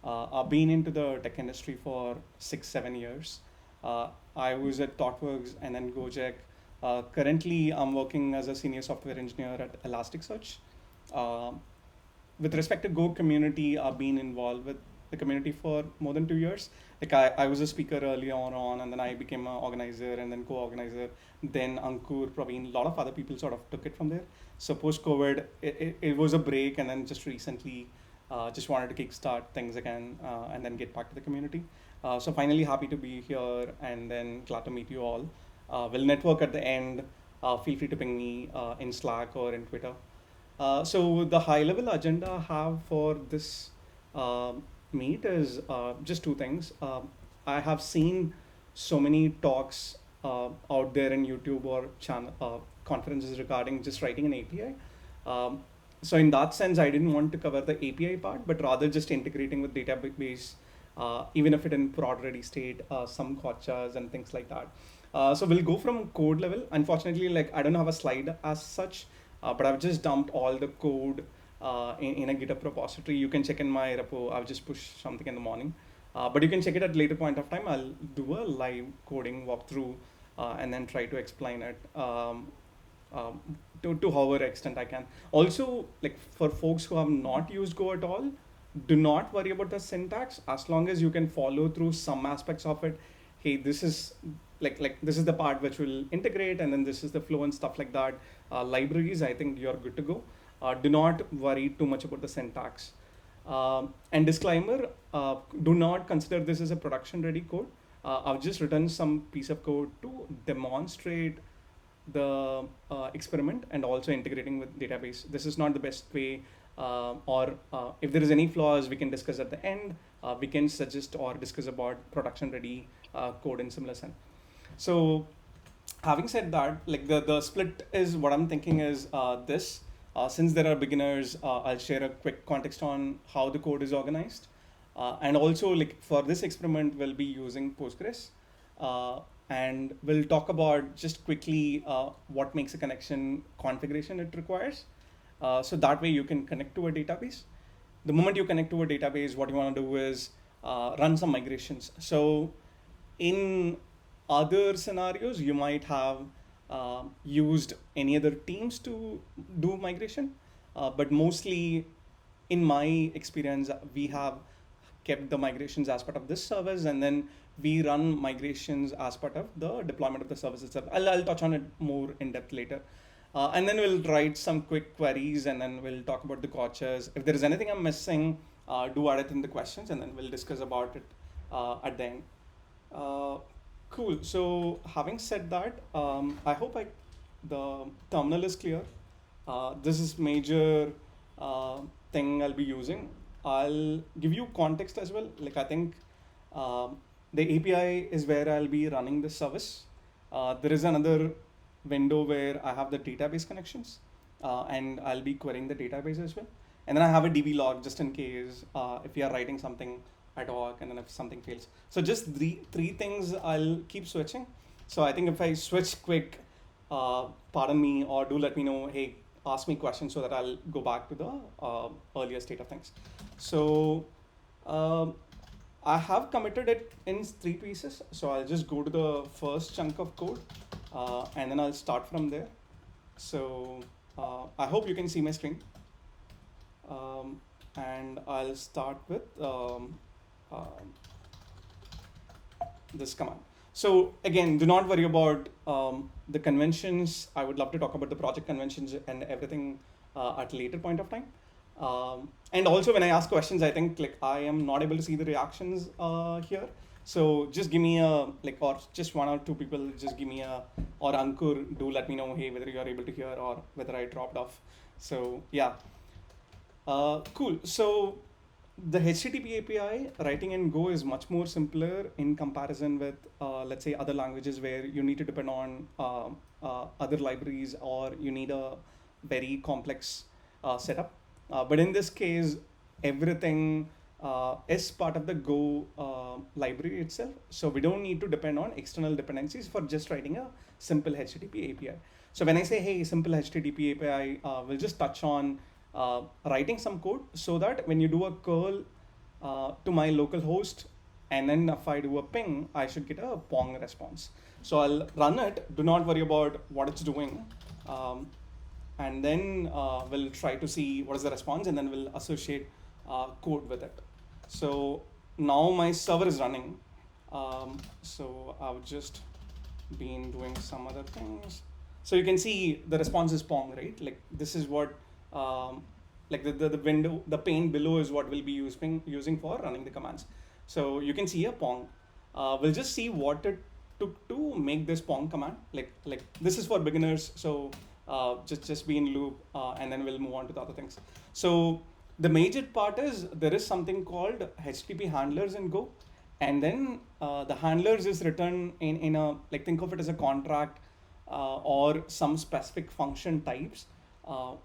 I've been into the tech industry for 6, 7 years. Uh, I was at ThoughtWorks and then Gojek. Currently, I'm working as a senior software engineer at Elasticsearch. Uh, with respect to Go community, I've been involved with the community for more than 2 years. Like I was a speaker early on, and then I became an organizer and then co-organizer. Then Ankur, Praveen, a lot of other people sort of took it from there. So post-COVID, it was a break, and then just recently, just wanted to kickstart things again, and then get back to the community. So finally, happy to be here, and then glad to meet you all. We'll network at the end. Feel free to ping me in Slack or in Twitter. So the high level agenda I have for this uh, meet is just two things. I have seen so many talks out there in YouTube or channel conferences regarding just writing an API. So in that sense, I didn't want to cover the API part, but rather just integrating with database, even if it in prod ready state, some gotchas and things like that. So we'll go from code level. Unfortunately, like I don't have a slide as such, but I've just dumped all the code in a GitHub repository. You can check in my repo. I've just pushed something in the morning, but you can check it at later point of time. I'll do a live coding walkthrough and then try to explain it um, to however extent I can. Also, like for folks who have not used Go at all, do not worry about the syntax as long as you can follow through some aspects of it. Hey, this is like this is the part which will integrate, and then this is the flow and stuff like that. Libraries, I think you're good to go. Do not worry too much about the syntax. And disclaimer, do not consider this as a production ready code. I've just written some piece of code to demonstrate the experiment and also integrating with database. This is not the best way, or if there is any flaws, we can discuss at the end. We can suggest or discuss about production ready code in similar sense. So having said that, like the split is what I'm thinking is this. Since there are beginners, I'll share a quick context on how the code is organized. And also, like for this experiment, we'll be using Postgres. And we'll talk about just quickly what makes a connection configuration it requires. So that way you can connect to a database. The moment you connect to a database, what you want to do is run some migrations. So in other scenarios, you might have used any other teams to do migration, but mostly in my experience, we have kept the migrations as part of this service, and then we run migrations as part of the deployment of the service itself. I'll touch on it more in depth later. And then we'll write some quick queries, and then we'll talk about the gotchas. If there is anything I'm missing, do add it in the questions, and then we'll discuss about it at the end. Uh, cool. So having said that, I hope the terminal is clear. This is major uh, thing I'll be using. I'll give you context as well. Like I think the API is where I'll be running this service. There is another window where I have the database connections, and I'll be querying the database as well. And then I have a DB log just in case if we are writing something ad hoc, and then if something fails. So just three things I'll keep switching. So I think if I switch quick, pardon me, or do let me know, hey, ask me questions so that I'll go back to the earlier state of things. So um I have committed it in three pieces. So I'll just go to the first chunk of code, and then I'll start from there. So I hope you can see my screen. And I'll start with um, this command. So again, do not worry about the conventions. I would love to talk about the project conventions and everything at a later point of time. And also when I ask questions, I think like I am not able to see the reactions here. So just give me a like, or just one or two people, just give me a, or Ankur, do let me know, hey, whether you are able to hear or whether I dropped off. So yeah, cool. So the HTTP API writing in Go is much more simpler in comparison with, let's say, other languages where you need to depend on other libraries, or you need a very complex setup. But in this case, everything is part of the Go library itself. So we don't need to depend on external dependencies for just writing a simple HTTP API. So when I say, hey, simple HTTP API, we'll just touch on writing some code so that when you do a curl to my local host, and then if I do a ping, I should get a Pong response. So I'll run it. Do not worry about what it's doing. Um, and then we'll try to see what is the response, and then we'll associate code with it. So now my server is running. So I've just been doing some other things. So you can see the response is Pong, right? Like this is what, like the window, the pane below is what we'll be using for running the commands. So you can see a Pong. We'll just see what it took to make this Pong command. Like this is for beginners, so just be in loop, and then we'll move on to the other things. So the major part is there is something called HTTP handlers in Go, and then the handlers is written in a, like, think of it as a contract or some specific function types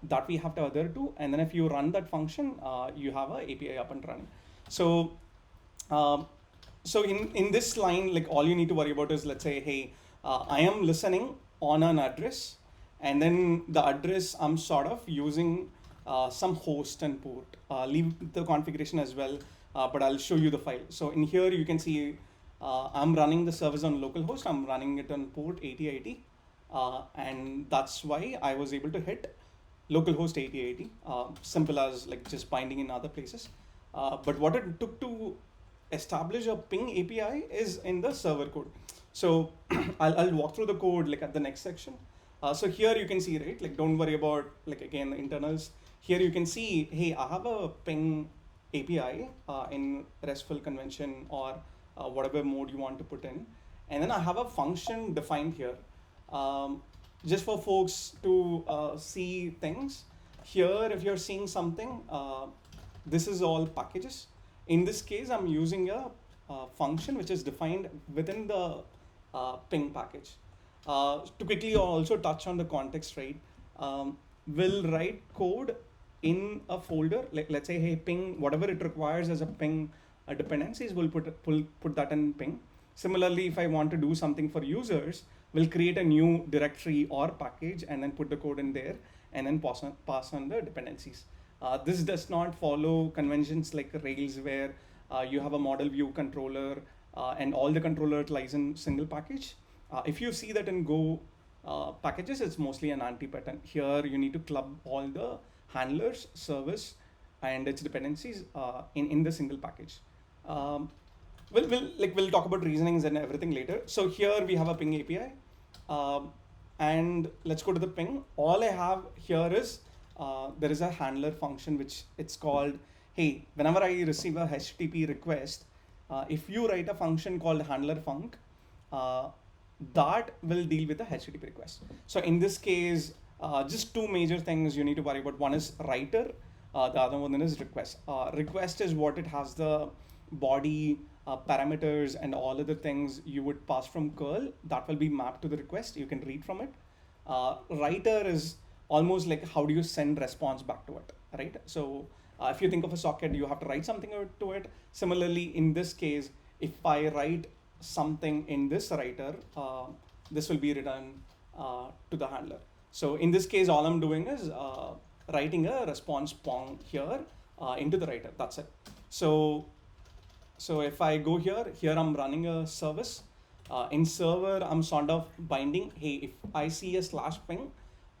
that we have to adhere to, and then if you run that function, you have a API up and running. So um, so in this line, like all you need to worry about is, let's say, hey, I am listening on an address, and then the address I'm sort of using some host and port. Leave the configuration as well, but I'll show you the file. So in here you can see I'm running the service on localhost. I'm running it on port 8080, and that's why I was able to hit localhost 8080. Simple as like just binding in other places. But what it took to establish a ping API is in the server code. So I'll walk through the code like at the next section. So here you can see, right, like don't worry about, like, again, the internals. Here you can see, hey, I have a ping API in RESTful convention or whatever mode you want to put in. And then I have a function defined here. Just for folks to see things, here if you're seeing something, this is all packages. In this case, I'm using a function which is defined within the ping package. To quickly also touch on the context, right? We'll write code in a folder. Like, let's say, hey, ping, whatever it requires as a ping dependencies, we'll put that in ping. Similarly, if I want to do something for users, we'll create a new directory or package and then put the code in there and then pass on the dependencies. This does not follow conventions like Rails, where you have a model view controller and all the controller lies in single package. If you see that in Go packages, it's mostly an anti-pattern. Here you need to club all the handlers, service, and its dependencies in the single package. We'll talk about reasonings and everything later. So here we have a ping API, and let's go to the ping. All I have here is there is a handler function which it's called, hey, whenever I receive a HTTP request, if you write a function called handler func, that will deal with the HTTP request. So in this case, just two major things you need to worry about. One is writer, the other one is request. Request is what it has the body parameters and all other things you would pass from curl that will be mapped to the request. You can read from it. Writer is almost like how do you send response back to it, right? So if you think of a socket, you have to write something to it. Similarly, in this case, if I write something in this writer, this will be written to the handler. So in this case, all I'm doing is writing a response Pong here into the writer. That's it. So if I go here I'm running a service. In server, I'm sort of binding, hey, if I see a /ping,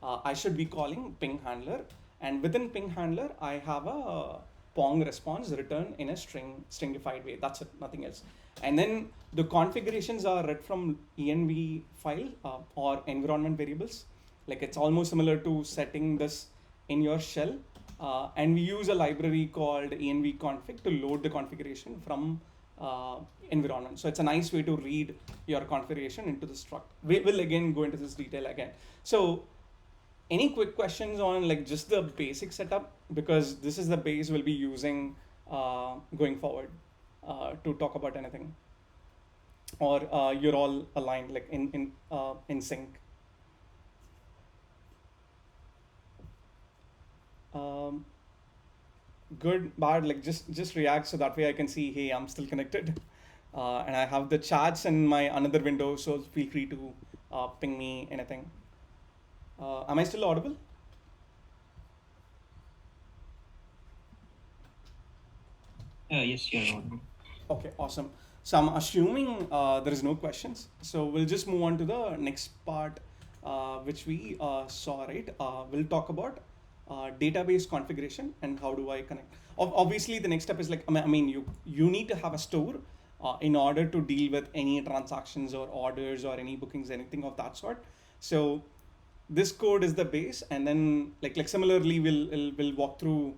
I should be calling ping handler. And within ping handler, I have a Pong response written in a stringified way. That's it, nothing else. And then the configurations are read from env file or environment variables. Like it's almost similar to setting this in your shell. And we use a library called env-config to load the configuration from environment. So it's a nice way to read your configuration into the struct. We will again go into this detail again. So any quick questions on like just the basic setup, because this is the base we'll be using going forward to talk about anything, or you're all aligned, like in sync. Good, bad, like just react so that way I can see, hey, I'm still connected. And I have the chats in my another window, so feel free to ping me anything. Am I still audible? Yes, you're audible. Okay, awesome. So I'm assuming there is no questions. So we'll just move on to the next part, which we saw, right? We'll talk about database configuration and how do I connect. Obviously, the next step is like, I mean, you need to have a store in order to deal with any transactions or orders or any bookings, anything of that sort. So this code is the base, and then like similarly we'll walk through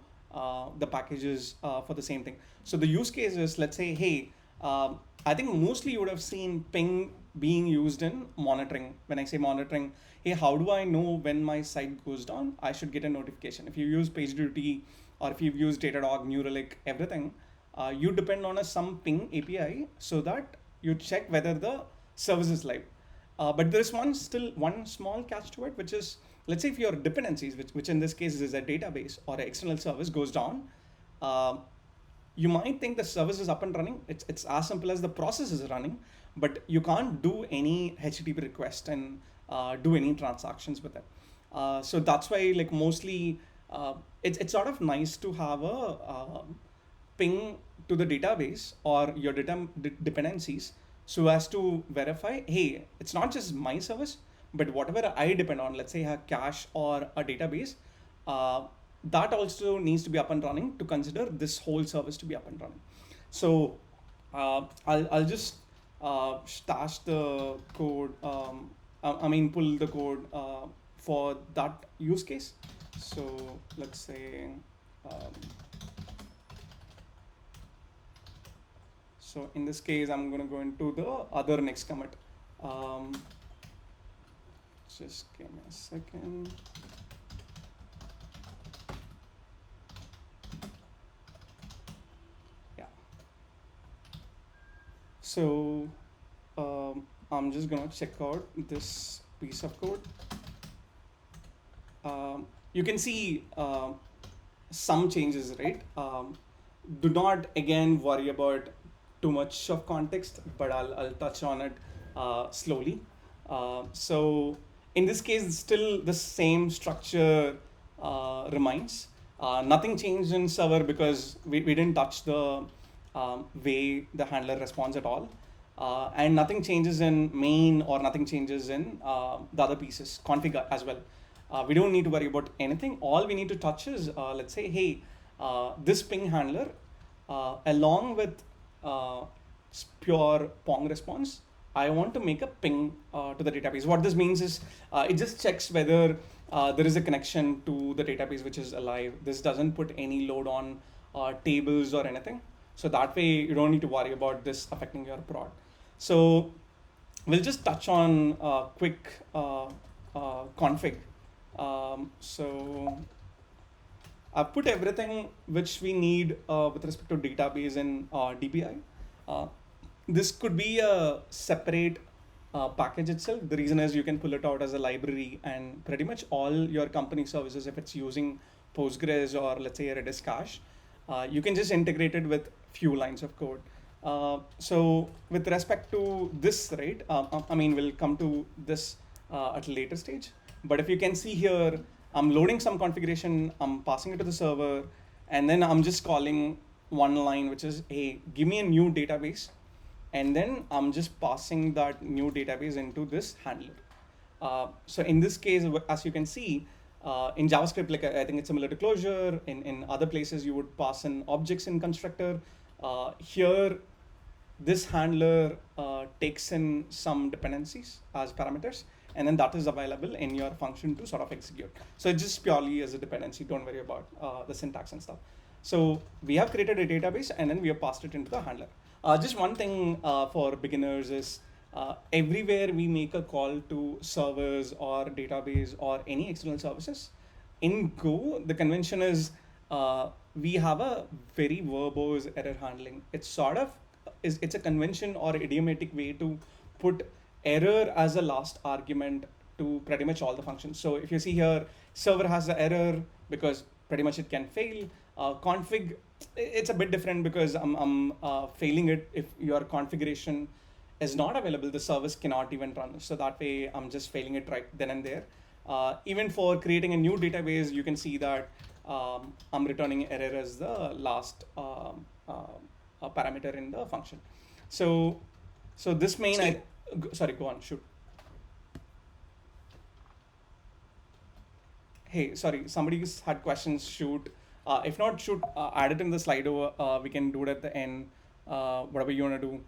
the packages for the same thing. So the use case is, let's say, hey, I think mostly you would have seen ping being used in monitoring. When I say monitoring, hey, how do I know when my site goes down? I should get a notification. If you use PagerDuty or if you've used Datadog, New Relic, everything, you depend on a some ping API so that you check whether the service is live. But there's one small catch to it, which is, let's say if your dependencies, which in this case is a database or an external service, goes down, uh, you might think the service is up and running. It's as simple as the process is running, but you can't do any HTTP request and do any transactions with it. So that's why like mostly it's sort of nice to have a ping to the database or your dependencies so as to verify, hey, it's not just my service, but whatever I depend on, let's say a cache or a database, uh, that also needs to be up and running to consider this whole service to be up and running. So I'll just stash the code, I mean pull the code for that use case. So let's say, um, so in this case, I'm going to go into the other next commit. Um, just give me a second. Yeah. So I'm just going to check out this piece of code. You can see some changes, right? Do not again worry about too much of context, but I'll touch on it slowly. So in this case, still the same structure remains. Nothing changed in server because we didn't touch the way the handler responds at all. And nothing changes in main or nothing changes in the other pieces, config as well. We don't need to worry about anything. All we need to touch is, let's say, hey, this ping handler, along with uh, pure Pong response, I want to make a ping to the database. What this means is it just checks whether there is a connection to the database which is alive. This doesn't put any load on tables or anything. So that way you don't need to worry about this affecting your prod. So we'll just touch on quick config. So I've put everything which we need with respect to database in DPI. Uh, this could be a separate package itself. The reason is you can pull it out as a library, and pretty much all your company services, if it's using Postgres or let's say a Redis cache, you can just integrate it with few lines of code. So with respect to this, right? I mean, we'll come to this at a later stage. But if you can see here, I'm loading some configuration, I'm passing it to the server, and then I'm just calling one line, which is, hey, give me a new database. And then I'm just passing that new database into this handler. So in this case, as you can see, in JavaScript, like I think it's similar to Clojure. In other places, you would pass in objects in constructor. Here, this handler takes in some dependencies as parameters, and then that is available in your function to sort of execute. So it's just purely as a dependency. Don't worry about the syntax and stuff. So we have created a database, and then we have passed it into the handler. Just one thing for beginners is everywhere we make a call to servers or database or any external services, in Go, the convention is we have a very verbose error handling. It's sort of it's a convention or idiomatic way to put error as a last argument to pretty much all the functions. So if you see here, server has the error because pretty much it can fail. Config, it's a bit different because I'm failing it if your configuration is not available, the service cannot even run. So that way I'm just failing it right then and there. Even for creating a new database, you can see that I'm returning error as the last a parameter in the function. So this main, sorry, go on, shoot. Hey, sorry, somebody's had questions, shoot. If not, shoot, add it in the Slido. We can do it at the end, whatever you want to do.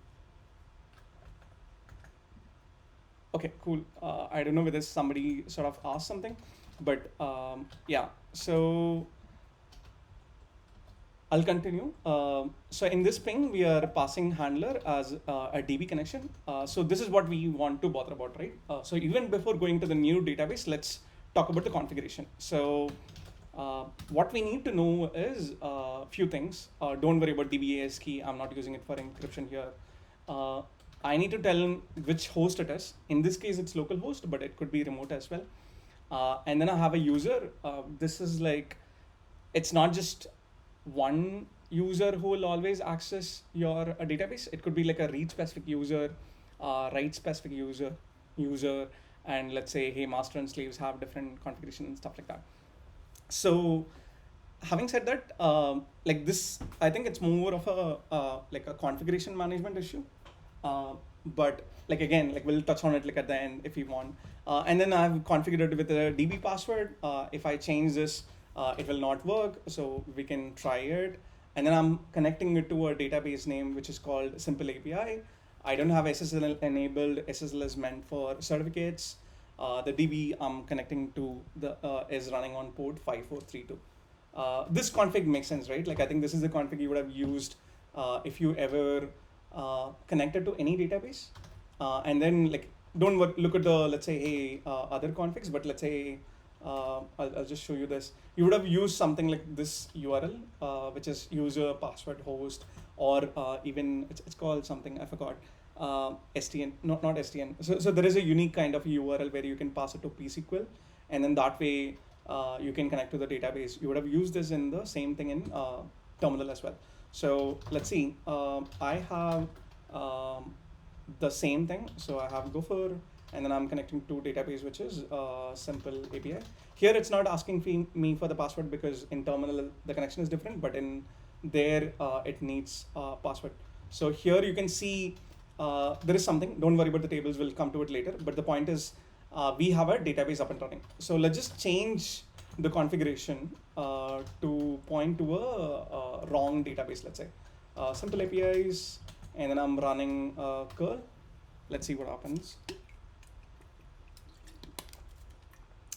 Okay, cool. I don't know whether somebody sort of asked something, but yeah, so I'll continue. So in this ping, we are passing handler as a DB connection. So this is what we want to bother about, right? So even before going to the new database, let's talk about the configuration. So what we need to know is a few things. Don't worry about DB key. I'm not using it for encryption here. I need to tell which host it is. In this case, it's localhost, but it could be remote as well. And then I have a user. This is like, it's not just one user who will always access your database. It could be like a read specific user, write specific user, and let's say, hey, master and slaves have different configuration and stuff like that. So having said that, like this, I think it's more of a like a configuration management issue. But like again, like we'll touch on it like at the end if you want. And then I've configured it with a DB password. If I change this, it will not work. So we can try it. And then I'm connecting it to a database name, which is called Simple API. I don't have SSL enabled. SSL is meant for certificates. The DB I'm connecting to the is running on port 5432. This config makes sense, right? Like I think this is the config you would have used if you ever connected to any database. And then like, don't look at the, let's say, hey, other configs, but let's say, I'll just show you this. You would have used something like this URL, which is user, password, host, or even it's called something, I forgot. STN, not STN. So there is a unique kind of URL where you can pass it to pSQL, and then that way you can connect to the database. You would have used this in the same thing in terminal as well. So let's see, I have the same thing. So I have Gopher, and then I'm connecting to database, which is Simple API. Here it's not asking me for the password because in terminal the connection is different, but in there it needs password. So here you can see there is something. Don't worry about the tables, we'll come to it later. But the point is we have a database up and running. So let's just change the configuration to point to a wrong database, let's say. Simple APIs, and then I'm running curl. Let's see what happens.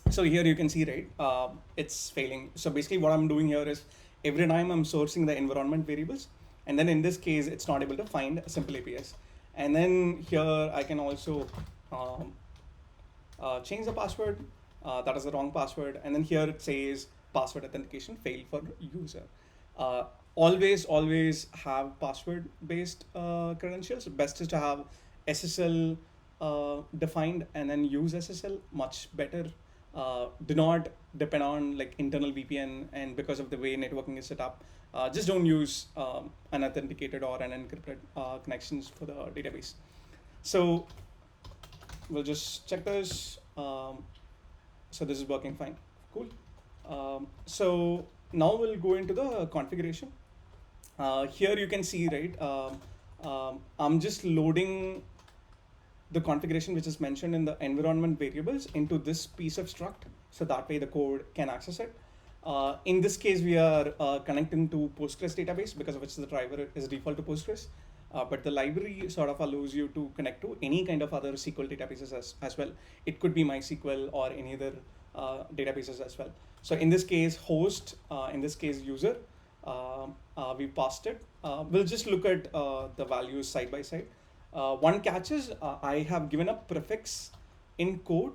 So here you can see, right, it's failing. So basically what I'm doing here is every time I'm sourcing the environment variables, and then in this case, it's not able to find Simple APIs. And then here I can also change the password. That is the wrong password. And then here it says password authentication failed for user. Always have password based credentials. Best is to have SSL defined and then use SSL, much better. Do not depend on like internal VPN, and because of the way networking is set up, just don't use unauthenticated or unencrypted connections for the database. So we'll just check this. So this is working fine. Cool. So now we'll go into the configuration. Here you can see, right, I'm just loading the configuration which is mentioned in the environment variables into this piece of struct, so that way the code can access it. In this case, we are connecting to Postgres database, because of which the driver is default to Postgres. But the library sort of allows you to connect to any kind of other SQL databases as well. It could be MySQL or any other databases as well. So in this case, host, in this case, user, we passed it. We'll just look at the values side by side. One catch is I have given a prefix in code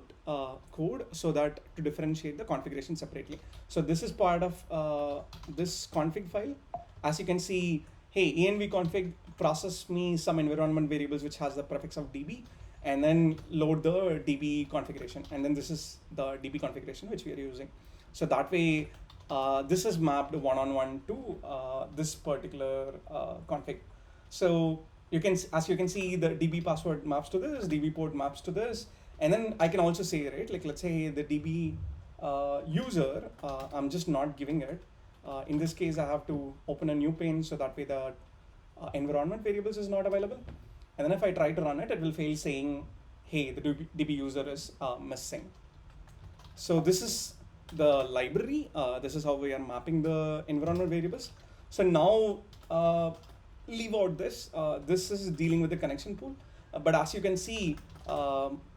so that to differentiate the configuration separately. So this is part of this config file. As you can see, hey, env config process me some environment variables which has the prefix of db, and then load the db configuration. And then this is the db configuration which we are using. So that way, this is mapped one-on-one to this particular config. So you can, as you can see, the db password maps to this, db port maps to this, and then I can also say, right, like let's say the db user, I'm just not giving it. In this case, I have to open a new pane so that way the environment variables is not available. And then if I try to run it, it will fail saying, hey, the DB user is missing. So this is the library. This is how we are mapping the environment variables. So now leave out this. This is dealing with the connection pool. But as you can see,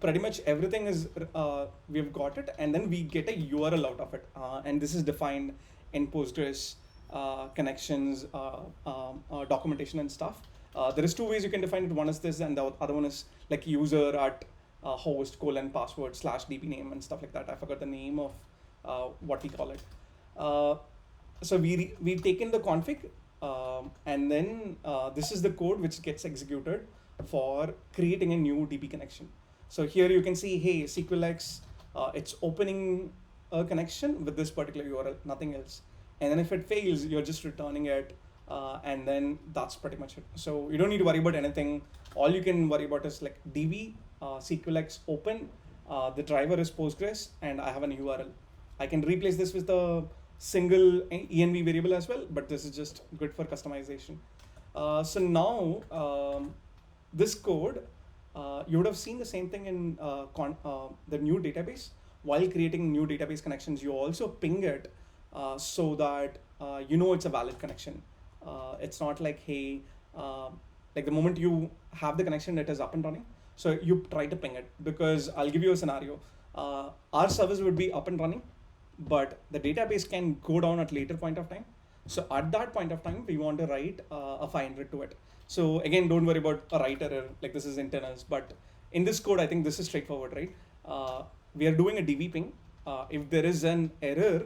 pretty much everything is, we've got it, and then we get a URL out of it. And this is defined in Postgres connections, documentation and stuff. There is two ways you can define it. One is this, and the other one is like user at host :password /db name and stuff like that. I forgot the name of what we call it. So we've taken the config, and then this is the code which gets executed for creating a new DB connection. So here you can see, hey, SQLX, it's opening a connection with this particular URL, nothing else. And then if it fails, you're just returning it, and then that's pretty much it. So you don't need to worry about anything. All you can worry about is like DB, SQLX open, the driver is Postgres, and I have an URL. I can replace this with a single env variable as well, but this is just good for customization. So now this code, you would have seen the same thing in the new database. While creating new database connections, you also ping it so that you know it's a valid connection. It's not like, hey, like the moment you have the connection, it is up and running. So you try to ping it, because I'll give you a scenario. Our service would be up and running, but the database can go down at later point of time. So at that point of time, we want to write a 500 to it. So again, don't worry about a write error, like this is internals. But in this code, I think this is straightforward, right? We are doing a DB ping. If there is an error,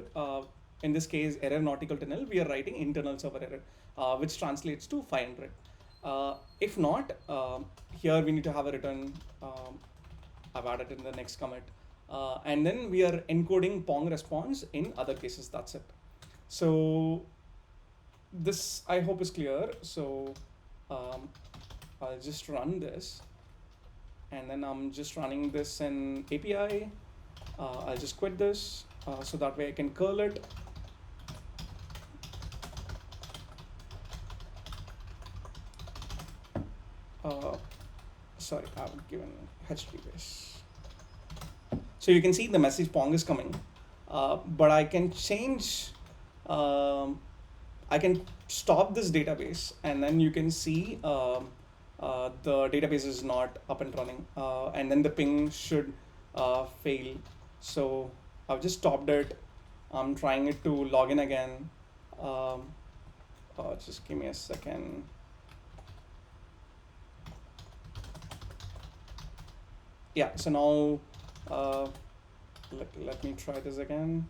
in this case, error not equal to null, we are writing internal server error, which translates to 500. If not, here we need to have a return. I've added in the next commit. And then we are encoding Pong response in other cases, that's it. So this, I hope, is clear. So I'll just run this, and then I'm just running this in API. I'll just quit this, so that way I can curl it. Sorry, I've given HTTPS. So you can see the message Pong is coming, but I can change, I can stop this database, and then you can see the database is not up and running, and then the ping should fail. So I've just stopped it. I'm trying it to log in again. Just give me a second. Yeah, so now let me try this again.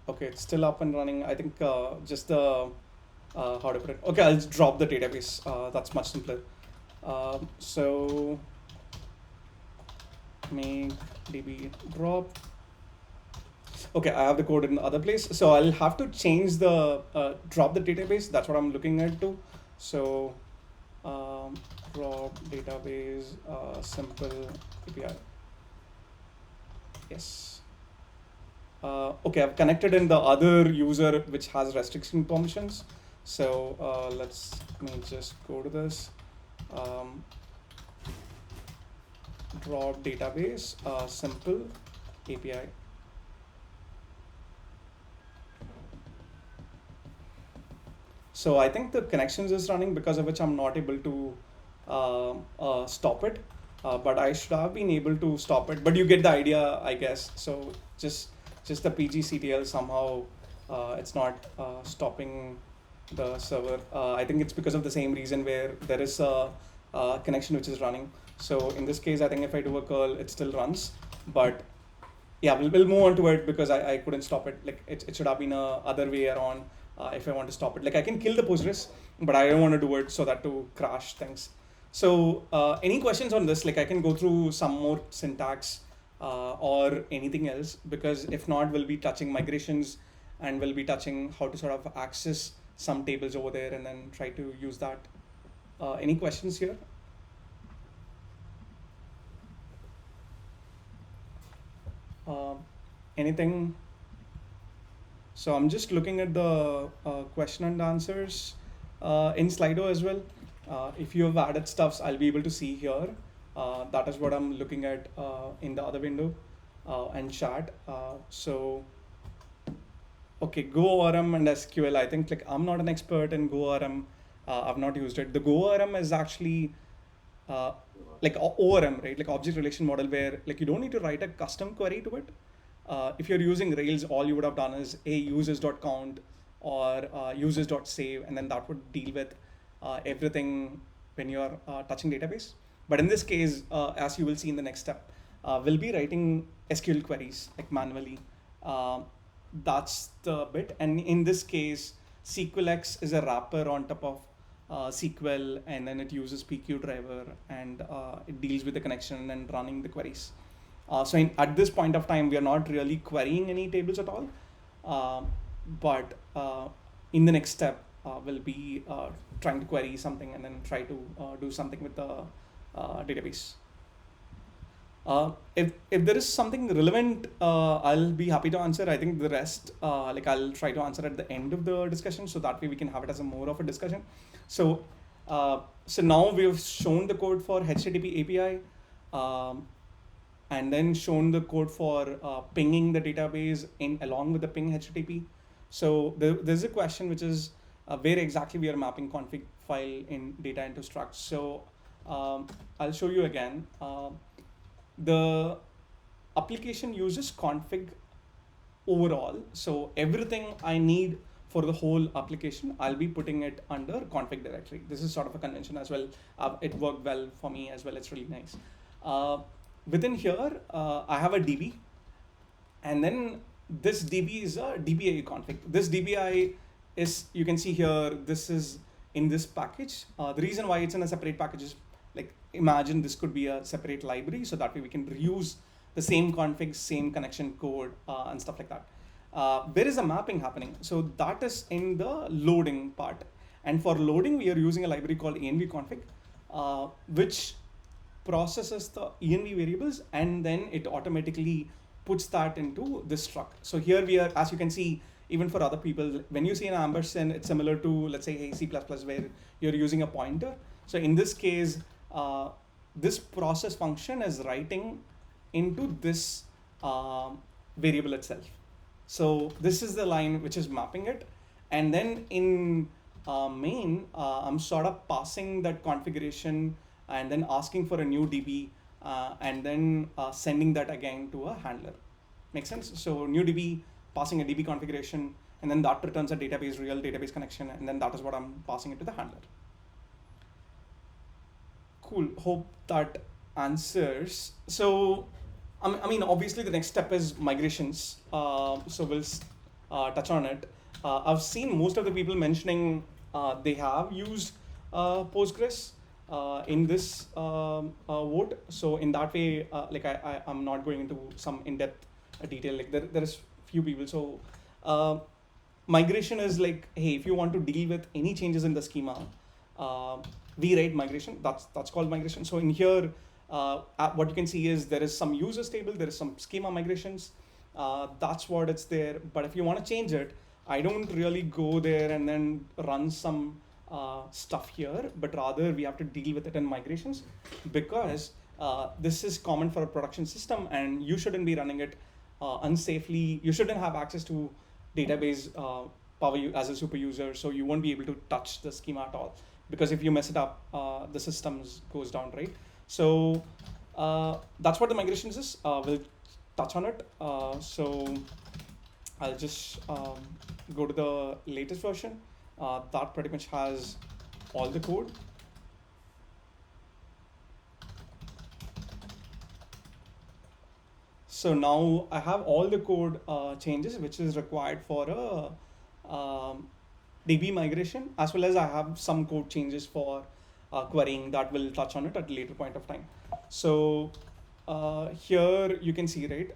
Okay, it's still up and running. I think just the, how to put it? Okay, I'll just drop the database. That's much simpler. So make db drop. Okay, I have the code in the other place. So I'll have to change the, drop the database. That's what I'm looking at too. So drop database, simple API. Yes. Okay, I've connected in the other user which has restriction permissions. So let me just go to this. Drop database, simple API. So I think the connections is running, because of which I'm not able to stop it. But I should have been able to stop it. But you get the idea, I guess. So just the PGCTL somehow it's not stopping the server. I think it's because of the same reason where there is a connection which is running. So in this case, I think if I do a curl, it still runs. But yeah, we'll move on to it, because I couldn't stop it. Like it should have been a other way around. If I want to stop it, like I can kill the Postgres, but I don't want to do it so that to crash things. So any questions on this? Like I can go through some more syntax or anything else, because if not, we'll be touching migrations, and we'll be touching how to sort of access some tables over there and then try to use that. Any questions here? Uh, Anything? So I'm just looking at the question and answers in Slido as well. If you have added stuffs, I'll be able to see here. That is what I'm looking at in the other window and chat. Okay, GoORM and SQL. I think like I'm not an expert in GoORM. I've not used it. The GoORM is actually uh, like ORM, right? Like object relation model, where like you don't need to write a custom query to it. If you're using Rails, all you would have done is a users.count or users.save, and then that would deal with everything when you're touching database. But in this case, as you will see in the next step, we'll be writing SQL queries like manually. Uh, that's the bit. And in this case, SQLX is a wrapper on top of SQL, and then it uses PQ driver, and it deals with the connection and running the queries. At this point of time, we are not really querying any tables at all. But in the next step, we'll be trying to query something and then try to do something with the database. If there is something relevant, I'll be happy to answer. I think the rest, like I'll try to answer at the end of the discussion, so that way we can have it as a more of a discussion. So, so now we've shown the code for HTTP API, and then shown the code for pinging the database in along with the ping HTTP. So there's a question which is where exactly we are mapping config file in data into struct. So I'll show you again. The application uses config overall. So everything I need for the whole application, I'll be putting it under config directory. This is sort of a convention as well. It worked well for me as well. It's really nice. Within here, I have a DB, and then this DB is a DBA config. This DBI is, you can see here, this is in this package. The reason why it's in a separate package is, like, imagine this could be a separate library, so that way we can reuse the same config, same connection code, and stuff like that. There is a mapping happening. So that is in the loading part. And for loading, we are using a library called envconfig, which processes the env variables, and then it automatically puts that into this struct. So here we are, as you can see, even for other people, when you see an ampersand, it's similar to, let's say, C++, where you're using a pointer. So in this case, this process function is writing into this variable itself. So this is the line which is mapping it. And then in main, I'm sort of passing that configuration and then asking for a new DB, and then sending that again to a handler. Make sense? So new DB, passing a DB configuration, and then that returns a database, real database connection, and then that is what I'm passing it to the handler. Cool. Hope that answers. So, I mean, obviously the next step is migrations. So we'll touch on it. I've seen most of the people mentioning they have used Postgres in this vote. So in that way, like I'm not going into some in-depth detail. Like there is few people. So migration is like, hey, if you want to deal with any changes in the schema, we write migration. That's called migration. So in here, what you can see is there is some users table, there is some schema migrations. That's what it's there. But if you want to change it, I don't really go there and then run some stuff here, but rather we have to deal with it in migrations, because this is common for a production system, and you shouldn't be running it unsafely. You shouldn't have access to database power as a super user, so you won't be able to touch the schema at all, because if you mess it up, the systems goes down, right? So that's what the migrations is. We'll touch on it. So I'll just go to the latest version. That pretty much has all the code. So now I have all the code changes which is required for a DB migration, as well as I have some code changes for querying that will touch on it at a later point of time. So here you can see, right,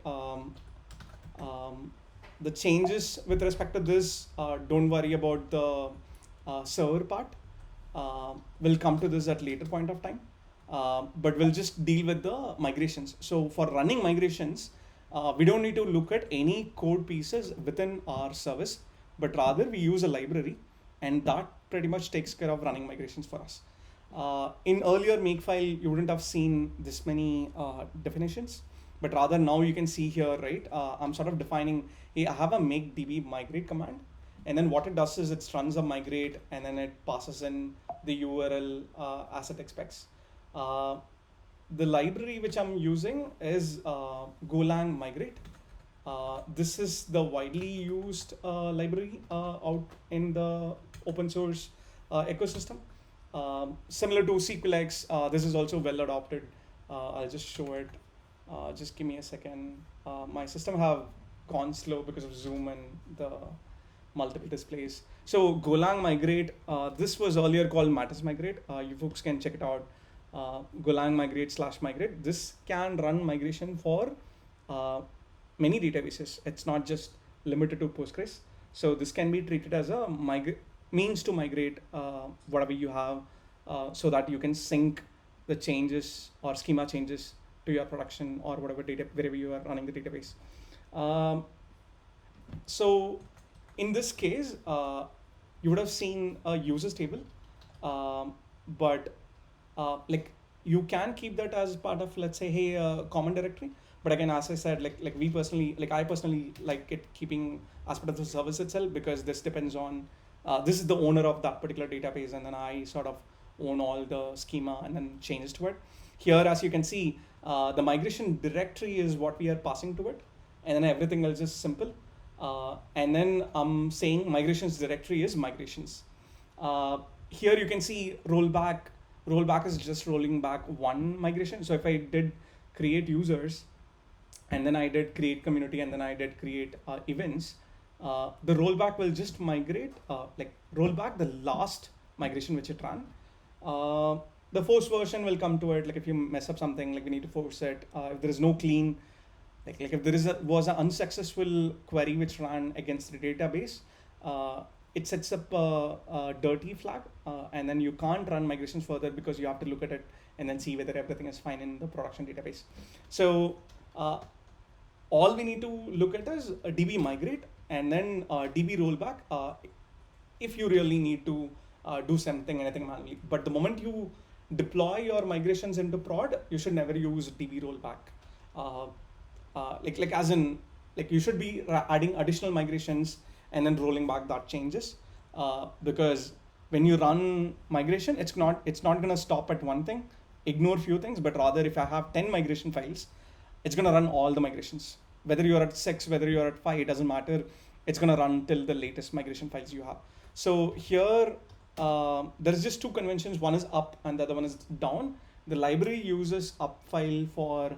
the changes with respect to this, don't worry about the server part. We'll come to this at later point of time, but we'll just deal with the migrations. So for running migrations, We don't need to look at any code pieces within our service, but rather we use a library, and that pretty much takes care of running migrations for us. In earlier Makefile, you wouldn't have seen this many definitions, but rather now you can see here, right? I'm sort of defining, hey, I have a make db migrate command, and then what it does is it runs a migrate, and then it passes in the URL as it expects. The library which I'm using is Golang Migrate. This is the widely used library out in the open source ecosystem. Similar to SQLX, this is also well adopted. I'll just show it. Just give me a second. My system have gone slow because of Zoom and the multiple displays. So Golang Migrate, this was earlier called Mattis Migrate. You folks can check it out. Golang Migrate/Migrate. This can run migration for many databases. It's not just limited to Postgres. So this can be treated as a means to migrate whatever you have, so that you can sync the changes or schema changes to your production or whatever data, wherever you are running the database. So in this case, you would have seen a users table, but like you can keep that as part of, let's say, hey, common directory. But again, as I said, like I personally like it keeping as part of the service itself, because this depends on this is the owner of that particular database, and then I sort of own all the schema and then changes to it. Here, as you can see, the migration directory is what we are passing to it, and then everything else is simple. And then I'm saying migrations directory is migrations. Here you can see rollback. Rollback is just rolling back one migration. So if I did create users, and then I did create community, and then I did create events, the rollback will just migrate, like roll back the last migration which it ran. The force version will come to it. Like if you mess up something, like we need to force it. If there is no clean, like if there was an unsuccessful query which ran against the database, it sets up a dirty flag, and then you can't run migrations further because you have to look at it and then see whether everything is fine in the production database. So all we need to look at is a db migrate, and then db rollback if you really need to do anything manually. But the moment you deploy your migrations into prod, you should never use db rollback. Like as in, like you should be adding additional migrations and then rolling back that changes, because when you run migration, it's not going to stop at one thing, ignore few things, but rather if I have 10 migration files, it's going to run all the migrations. Whether you're at 6, whether you're at 5, it doesn't matter. It's going to run till the latest migration files you have. So here, there's just two conventions. One is up and the other one is down. The library uses up file for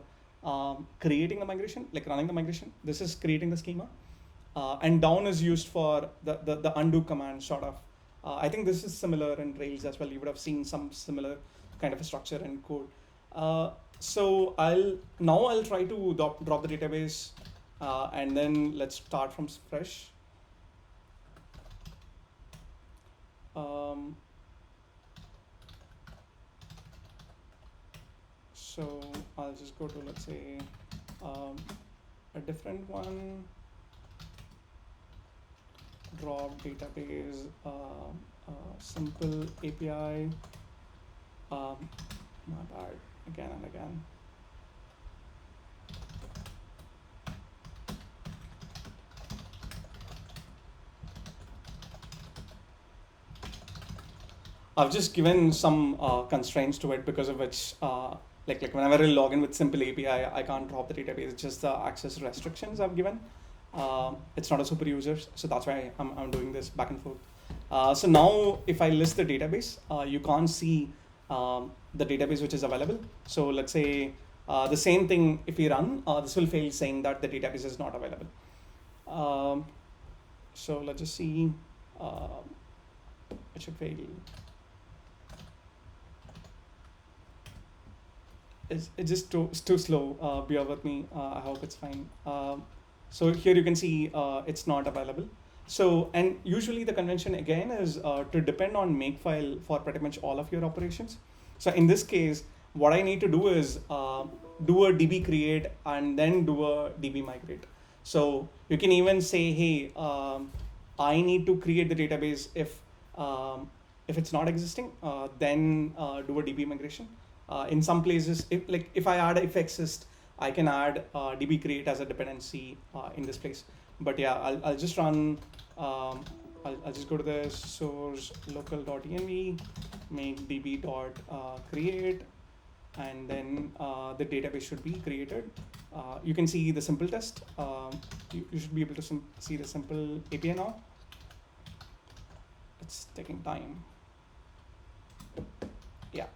creating the migration, like running the migration. This is creating the schema. And down is used for the undo command, sort of. I think this is similar in Rails as well. You would have seen some similar kind of a structure in code. So I'll try to drop the database, and then let's start from fresh. So I'll just go to, let's say, a different one. Drop database, simple API. My bad, again and again. I've just given some constraints to it, because of which, like whenever I log in with simple API, I can't drop the database. It's just the access restrictions I've given. It's not a super user, so that's why I'm doing this back and forth. So now if I list the database, you can't see the database which is available. So let's say the same thing, if we run, this will fail saying that the database is not available. So let's just see, it should fail. It's just too slow, bear with me, I hope it's fine. So here you can see it's not available. So, and usually the convention again is to depend on Makefile for pretty much all of your operations. So in this case, what I need to do is do a DB create and then do a DB migrate. So you can even say, hey, I need to create the database if it's not existing, then do a DB migration. In some places, if I add if exist, I can add DB create as a dependency in this place. But yeah, I'll just run. I'll just go to the source local.env, make db.create, and then the database should be created. You can see the simple test. You should be able to see the simple API now. It's taking time. Yeah,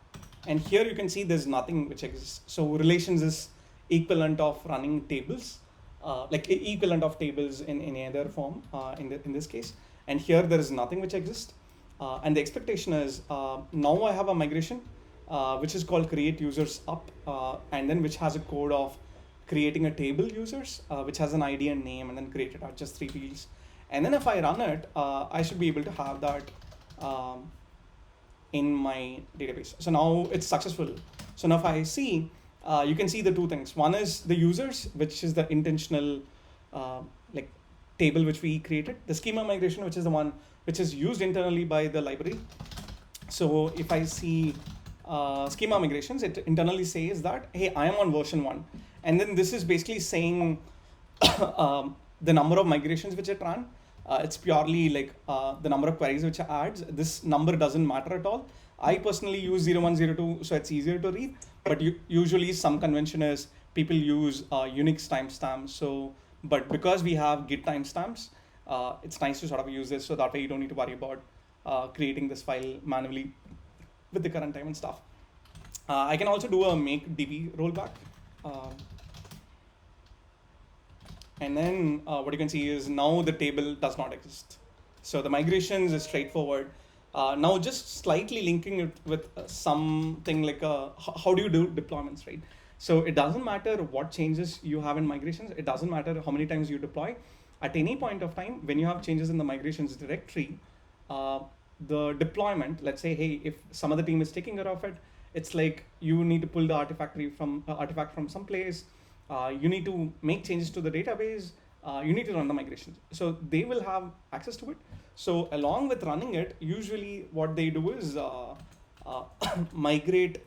and here you can see there's nothing which exists. So relations is equivalent of running tables, like equivalent of tables in any other form in this case. And here there is nothing which exists. And the expectation is now I have a migration which is called create users up, and then which has a code of creating a table users, which has an ID and name, and then created out just 3 fields. And then if I run it, I should be able to have that in my database. So now it's successful. So now if I see, you can see the 2 things. One is the users, which is the intentional like table which we created. The schema migration, which is the one which is used internally by the library. So if I see schema migrations, it internally says that, hey, I am on version 1. And then this is basically saying the number of migrations which it ran. It's purely like the number of queries which it adds. This number doesn't matter at all. I personally use 0102, so it's easier to read. But usually some convention is people use Unix timestamps. So, but because we have Git timestamps, it's nice to sort of use this, so that way you don't need to worry about creating this file manually with the current time and stuff. I can also do a make db rollback. And then what you can see is now the table does not exist. So the migrations is straightforward. Now just slightly linking it with something like how do you do deployments, right? So it doesn't matter what changes you have in migrations. It doesn't matter how many times you deploy. At any point of time, when you have changes in the migrations directory, the deployment, let's say, hey, if some other team is taking care of it, it's like you need to pull the artifact from some place. You need to make changes to the database. You need to run the migrations. So they will have access to it. So along with running it, usually what they do is migrate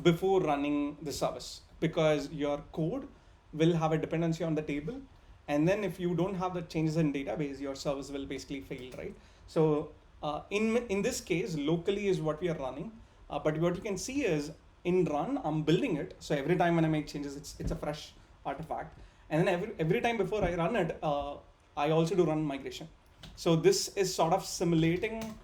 before running the service, because your code will have a dependency on the table. And then if you don't have the changes in database, your service will basically fail, right? So in this case, locally is what we are running. But what you can see is in run, I'm building it. So every time when I make changes, it's a fresh artifact. And then every time before I run it, I also do run migration. So this is sort of simulating,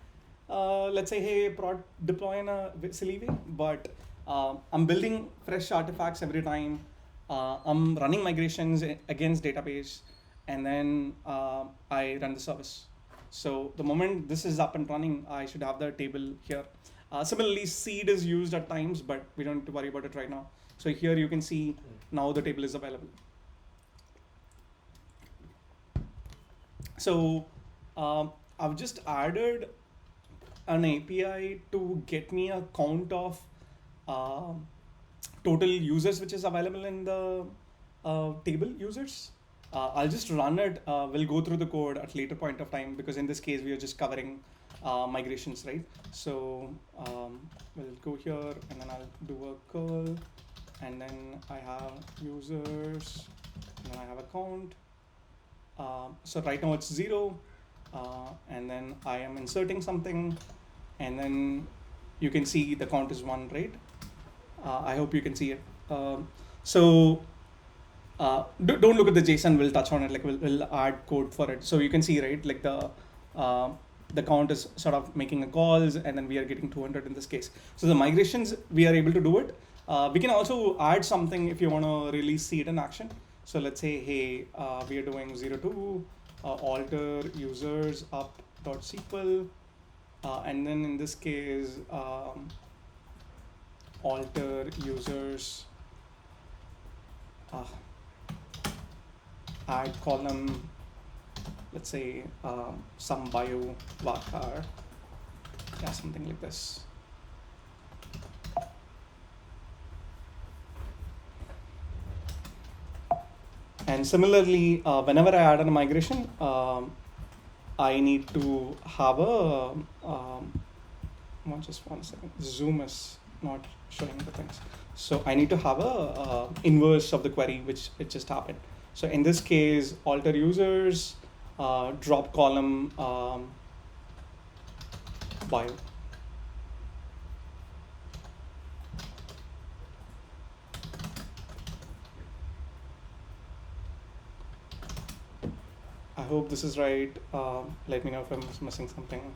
let's say, hey, prod deploy in a silly way, but I'm building fresh artifacts every time. I'm running migrations against database, and then I run the service. So the moment this is up and running, I should have the table here. Similarly, seed is used at times, but we don't need to worry about it right now. So here you can see now the table is available. So I've just added an API to get me a count of total users which is available in the table users. I'll just run it. We'll go through the code at later point of time, because in this case we are just covering migrations, right? So we'll go here and then I'll do a curl, and then I have users, and then I have a count. So right now it's 0, and then I am inserting something, and then you can see the count is 1, right? I hope you can see it. So don't look at the JSON, we'll touch on it, like we'll add code for it. So you can see, right, like the count is sort of making a calls, and then we are getting 200 in this case. So the migrations, we are able to do it. We can also add something if you want to really see it in action. So let's say, hey, we are doing 02 alter users up.sql, and then in this case, alter users add column, let's say some bio varchar, yeah, something like this. And similarly, whenever I add a migration, I need to have a just 1 second. Zoom is not showing the things. So I need to have a inverse of the query which it just happened. So in this case, alter users, drop column bio. I hope this is right. Let me know if I'm missing something.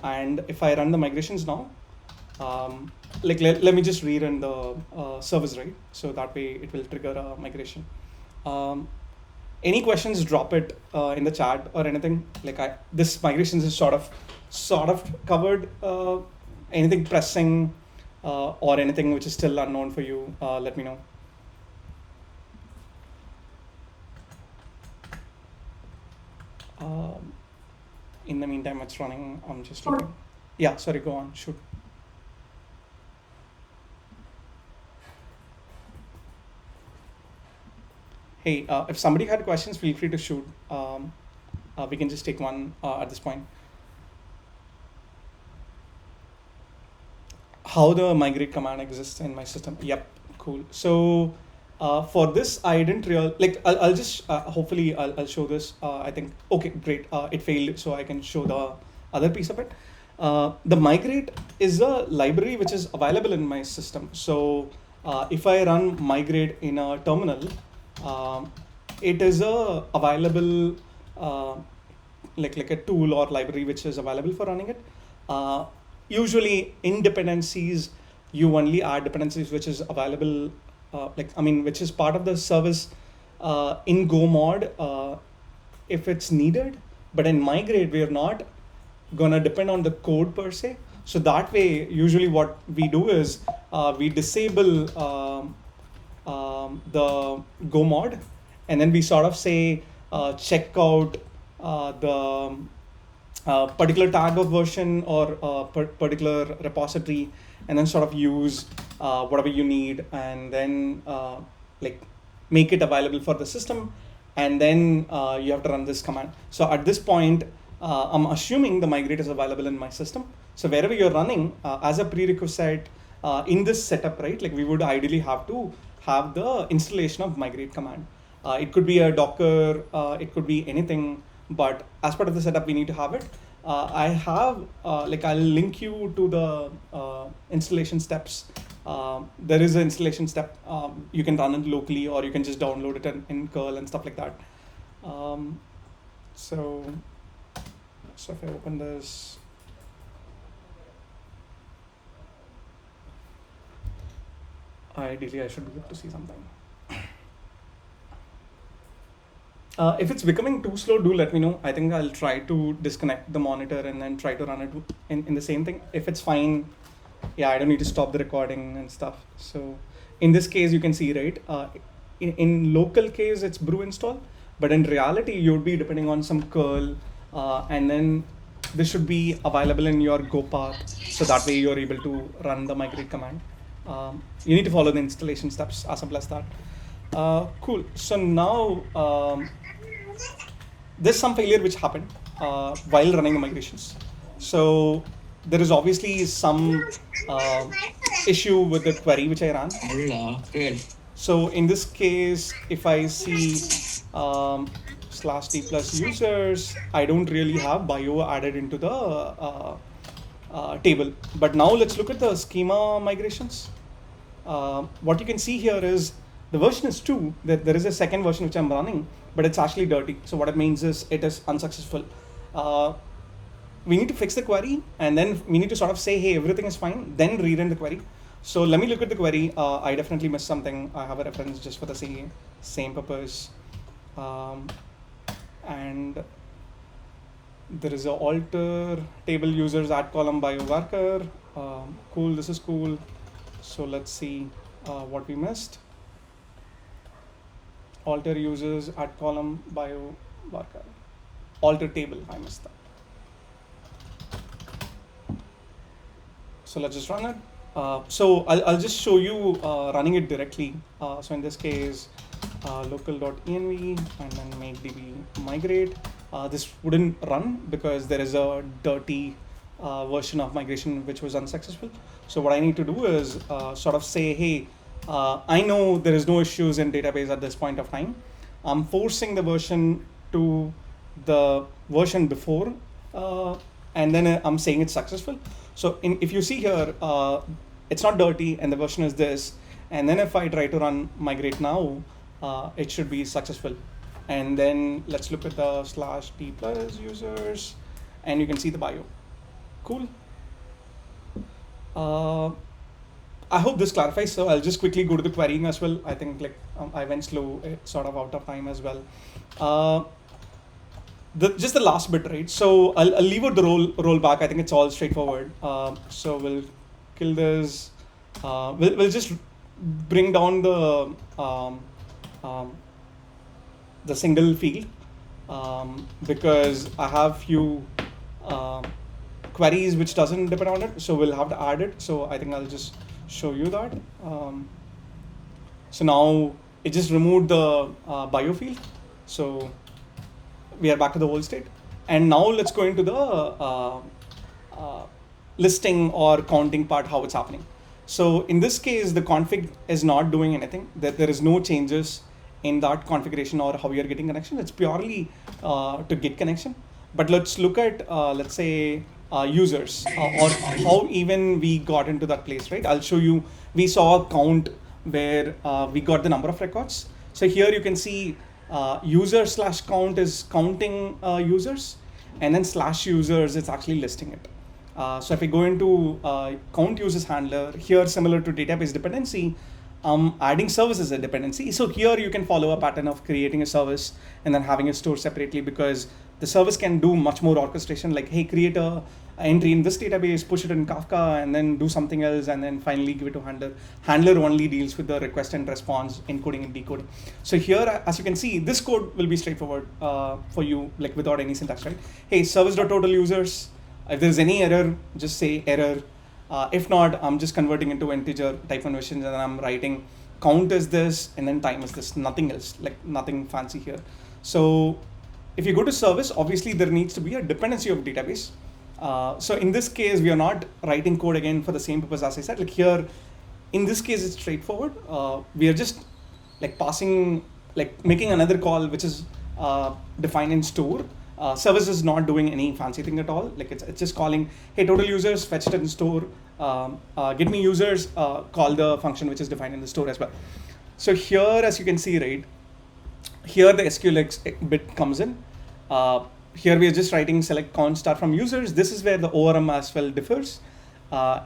And if I run the migrations now, let me just rerun the service, right? So that way it will trigger a migration. Any questions, drop it in the chat or anything. This migrations is sort of covered. Anything pressing or anything which is still unknown for you, let me know. In the meantime, it's running. I'm just looking. Yeah, sorry, go on, shoot. Hey, if somebody had questions, feel free to shoot. We can just take one at this point. How the migrate command exists in my system. Yep, cool. So for this, I didn't I'll just hopefully I'll show this. I think okay, great. It failed, so I can show the other piece of it. The migrate is a library which is available in my system. So if I run migrate in a terminal, it is a available like a tool or library which is available for running it. Usually in dependencies, you only add dependencies which is available, which is part of the service in Go mod if it's needed. But in migrate, we are not gonna depend on the code per se. So that way, usually what we do is we disable the Go mod, and then we sort of say check out the particular tag of version or particular repository, and then sort of use whatever you need, and then make it available for the system, and then you have to run this command. So at this point, I'm assuming the migrate is available in my system. So wherever you're running, as a prerequisite in this setup, right, like we would ideally have to have the installation of migrate command. It could be a Docker, it could be anything, but as part of the setup, we need to have it. I have, I'll link you to the installation steps. There is an installation step. You can run it locally, or you can just download it in curl and stuff like that. So if I open this, ideally I should be able to see something. If it's becoming too slow, do let me know. I think I'll try to disconnect the monitor and then try to run it in the same thing. If it's fine, yeah, I don't need to stop the recording and stuff. So in this case, you can see, right, in local case, it's brew install, but in reality, you would be depending on some curl, and then this should be available in your Go path. So that way you're able to run the migrate command. You need to follow the installation steps, as simple as that. Cool. So now there's some failure which happened while running the migrations. So there is obviously some issue with the query which I ran. Good. So in this case, if I see /d plus users, I don't really have bio added into the table. But now let's look at the schema migrations. What you can see here is the version is 2. There is a second version which I'm running, but it's actually dirty. So what it means is it is unsuccessful. We need to fix the query, and then we need to sort of say, hey, everything is fine, then rerun the query. So let me look at the query. I definitely missed something. I have a reference just for the same purpose. And there is a alter table users add column bio worker. Cool, this is cool. So let's see what we missed. Alter users add column bio worker. Alter table, I missed that. So let's just run it. So I'll just show you running it directly. So in this case, local.env and then make db migrate. This wouldn't run because there is a dirty version of migration which was unsuccessful. So what I need to do is sort of say, hey, I know there is no issues in database at this point of time. I'm forcing the version to the version before, and then I'm saying it's successful. So if you see here, it's not dirty and the version is this. And then if I try to run migrate now, it should be successful. And then let's look at the /t plus users, and you can see the bio. Cool. I hope this clarifies. So I'll just quickly go to the querying as well. I think I went slow, sort of out of time as well. Just the last bit, right? So I'll leave out the rollback. I think it's all straightforward. So we'll kill this. We'll just bring down the single field because I have few queries which doesn't depend on it. So we'll have to add it. So I think I'll just show you that. So now it just removed the bio field. So we are back to the old state. And now let's go into the listing or counting part, how it's happening. So in this case, the config is not doing anything. There is no changes in that configuration or how you're getting connection. It's purely to get connection. But let's look at, let's say, users or how even we got into that place, right? I'll show you. We saw a count where we got the number of records. So here you can see user/count is counting users, and then /users it's actually listing it. So if we go into count users handler, here similar to database dependency, adding service as a dependency. So here you can follow a pattern of creating a service and then having it stored separately, because the service can do much more orchestration, like, hey, create a entry in this database, push it in Kafka, and then do something else, and then finally give it to handler. Handler only deals with the request and response, encoding and decoding. So here, as you can see, this code will be straightforward for you, like without any syntax, right? Hey, service.total users. If there's any error, just say error. If not, I'm just converting into integer type conversions, and then I'm writing count is this, and then time is this, nothing else, like nothing fancy here. So if you go to service, obviously there needs to be a dependency of database. So in this case, we are not writing code again for the same purpose as I said. Like here, in this case, it's straightforward. We are just like passing, like making another call, which is defined in store. Service is not doing any fancy thing at all. Like it's just calling, hey, total users, fetch it in store, get me users, call the function which is defined in the store as well. So here, as you can see, right, here the SQLX bit comes in. Here we are just writing select count start from users. This is where the ORM as well differs.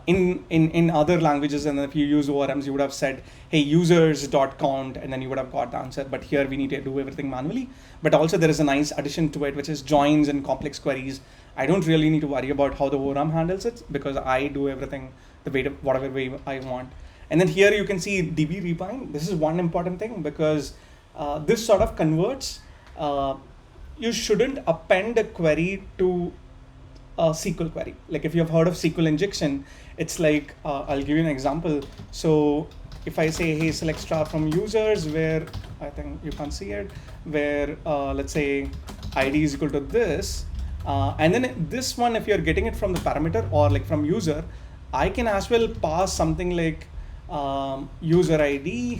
In other languages, and if you use ORMs, you would have said, hey, users.count, and then you would have got the answer. But here we need to do everything manually. But also there is a nice addition to it, which is joins and complex queries. I don't really need to worry about how the ORM handles it, because I do everything the way whatever way I want. And then here you can see DB rebind. This is one important thing, because this sort of converts. You shouldn't append a query to a SQL query. Like if you have heard of SQL injection, it's like, I'll give you an example. So if I say, hey, select star from users, where I think you can't see it, where let's say ID is equal to this, and then this one, if you're getting it from the parameter or like from user, I can as well pass something like user ID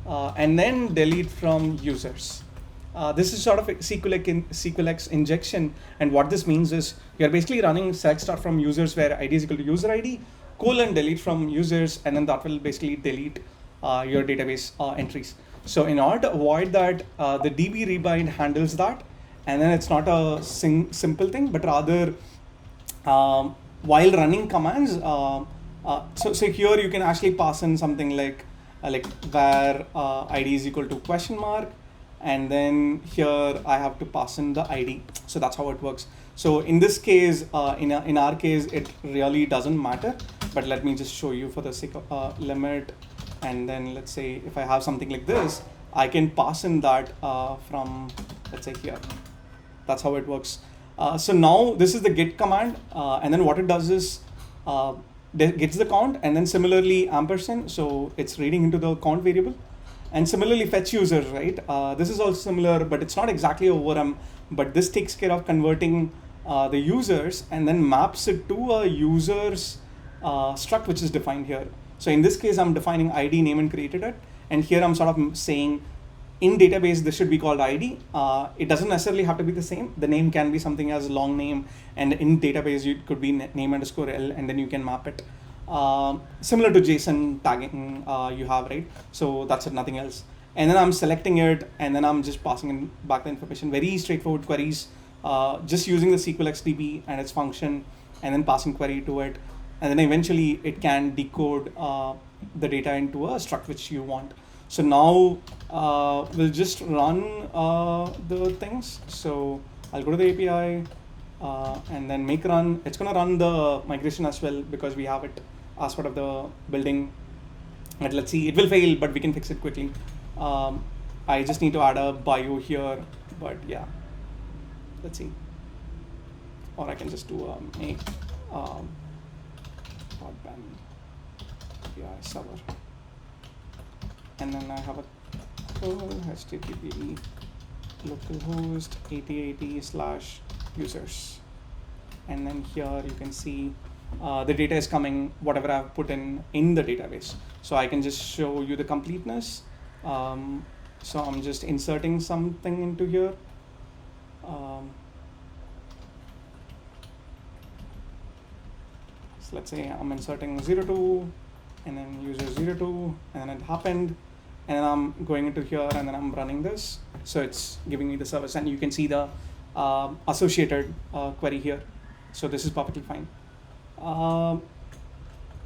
and then delete from users. This is sort of a SQLX injection, and what this means is you're basically running select start from users where ID is equal to user ID, colon delete from users, and then that will basically delete your database entries. So in order to avoid that, the DB rebind handles that, and then it's not a simple thing, but rather while running commands. So here you can actually pass in something like where ID is equal to question mark. And then here I have to pass in the ID. So that's how it works. So in this case, in our case, it really doesn't matter. But let me just show you for the sake of limit. And then let's say if I have something like this, I can pass in that from, let's say here. That's how it works. So now this is the get command. And then what it does is gets the count, and then similarly ampersand, so it's reading into the count variable. And similarly fetch users, right? This is also similar, but it's not exactly a ORM, but this takes care of converting the users and then maps it to a user's struct which is defined here. So in this case, I'm defining ID, name, and created it. And here I'm sort of saying in database, this should be called ID. It doesn't necessarily have to be the same. The name can be something as long name, and in database, it could be name underscore L, and then you can map it. Similar to JSON tagging you have, right? So that's it, nothing else. And then I'm selecting it, and then I'm just passing in back the information. Very straightforward queries, just using the SQL XDB and its function, and then passing query to it. And then eventually it can decode the data into a struct which you want. So now we'll just run the things. So I'll go to the API and then make run. It's gonna run the migration as well because we have it as part of the building. And let's see, it will fail, but we can fix it quickly. I just need to add a bio here, but yeah, let's see. Or I can just do a make broadband API server. And then I have a HTTP localhost 8080/users. And then here you can see the data is coming, whatever I've put in the database. So I can just show you the completeness. So I'm just inserting something into here. So let's say I'm inserting 02 and then user 02, and then it happened. And then I'm going into here and then I'm running this. So it's giving me the service, and you can see the associated query here. So this is perfectly fine.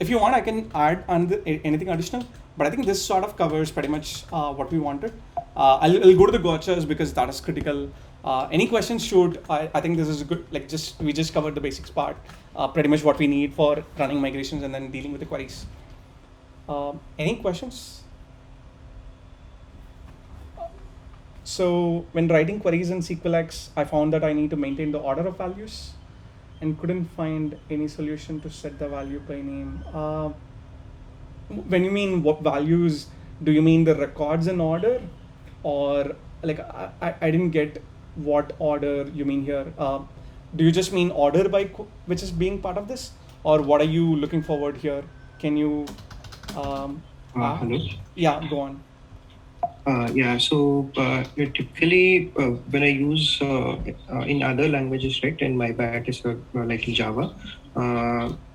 If you want, I can add anything additional, but I think this sort of covers pretty much what we wanted. I'll go to the gotchas because that is critical. Any questions, shoot. I think this is good. Like we just covered the basics part, pretty much what we need for running migrations and then dealing with the queries. Any questions? So when writing queries in SQLX, I found that I need to maintain the order of values and couldn't find any solution to set the value by name. When you mean what values, do you mean the records in order? Or like, I didn't get what order you mean here. Do you just mean order by which is being part of this? Or what are you looking forward here? Can you... Hello? Yeah, go on. So typically when I use in other languages, right, and my bat is like in Java,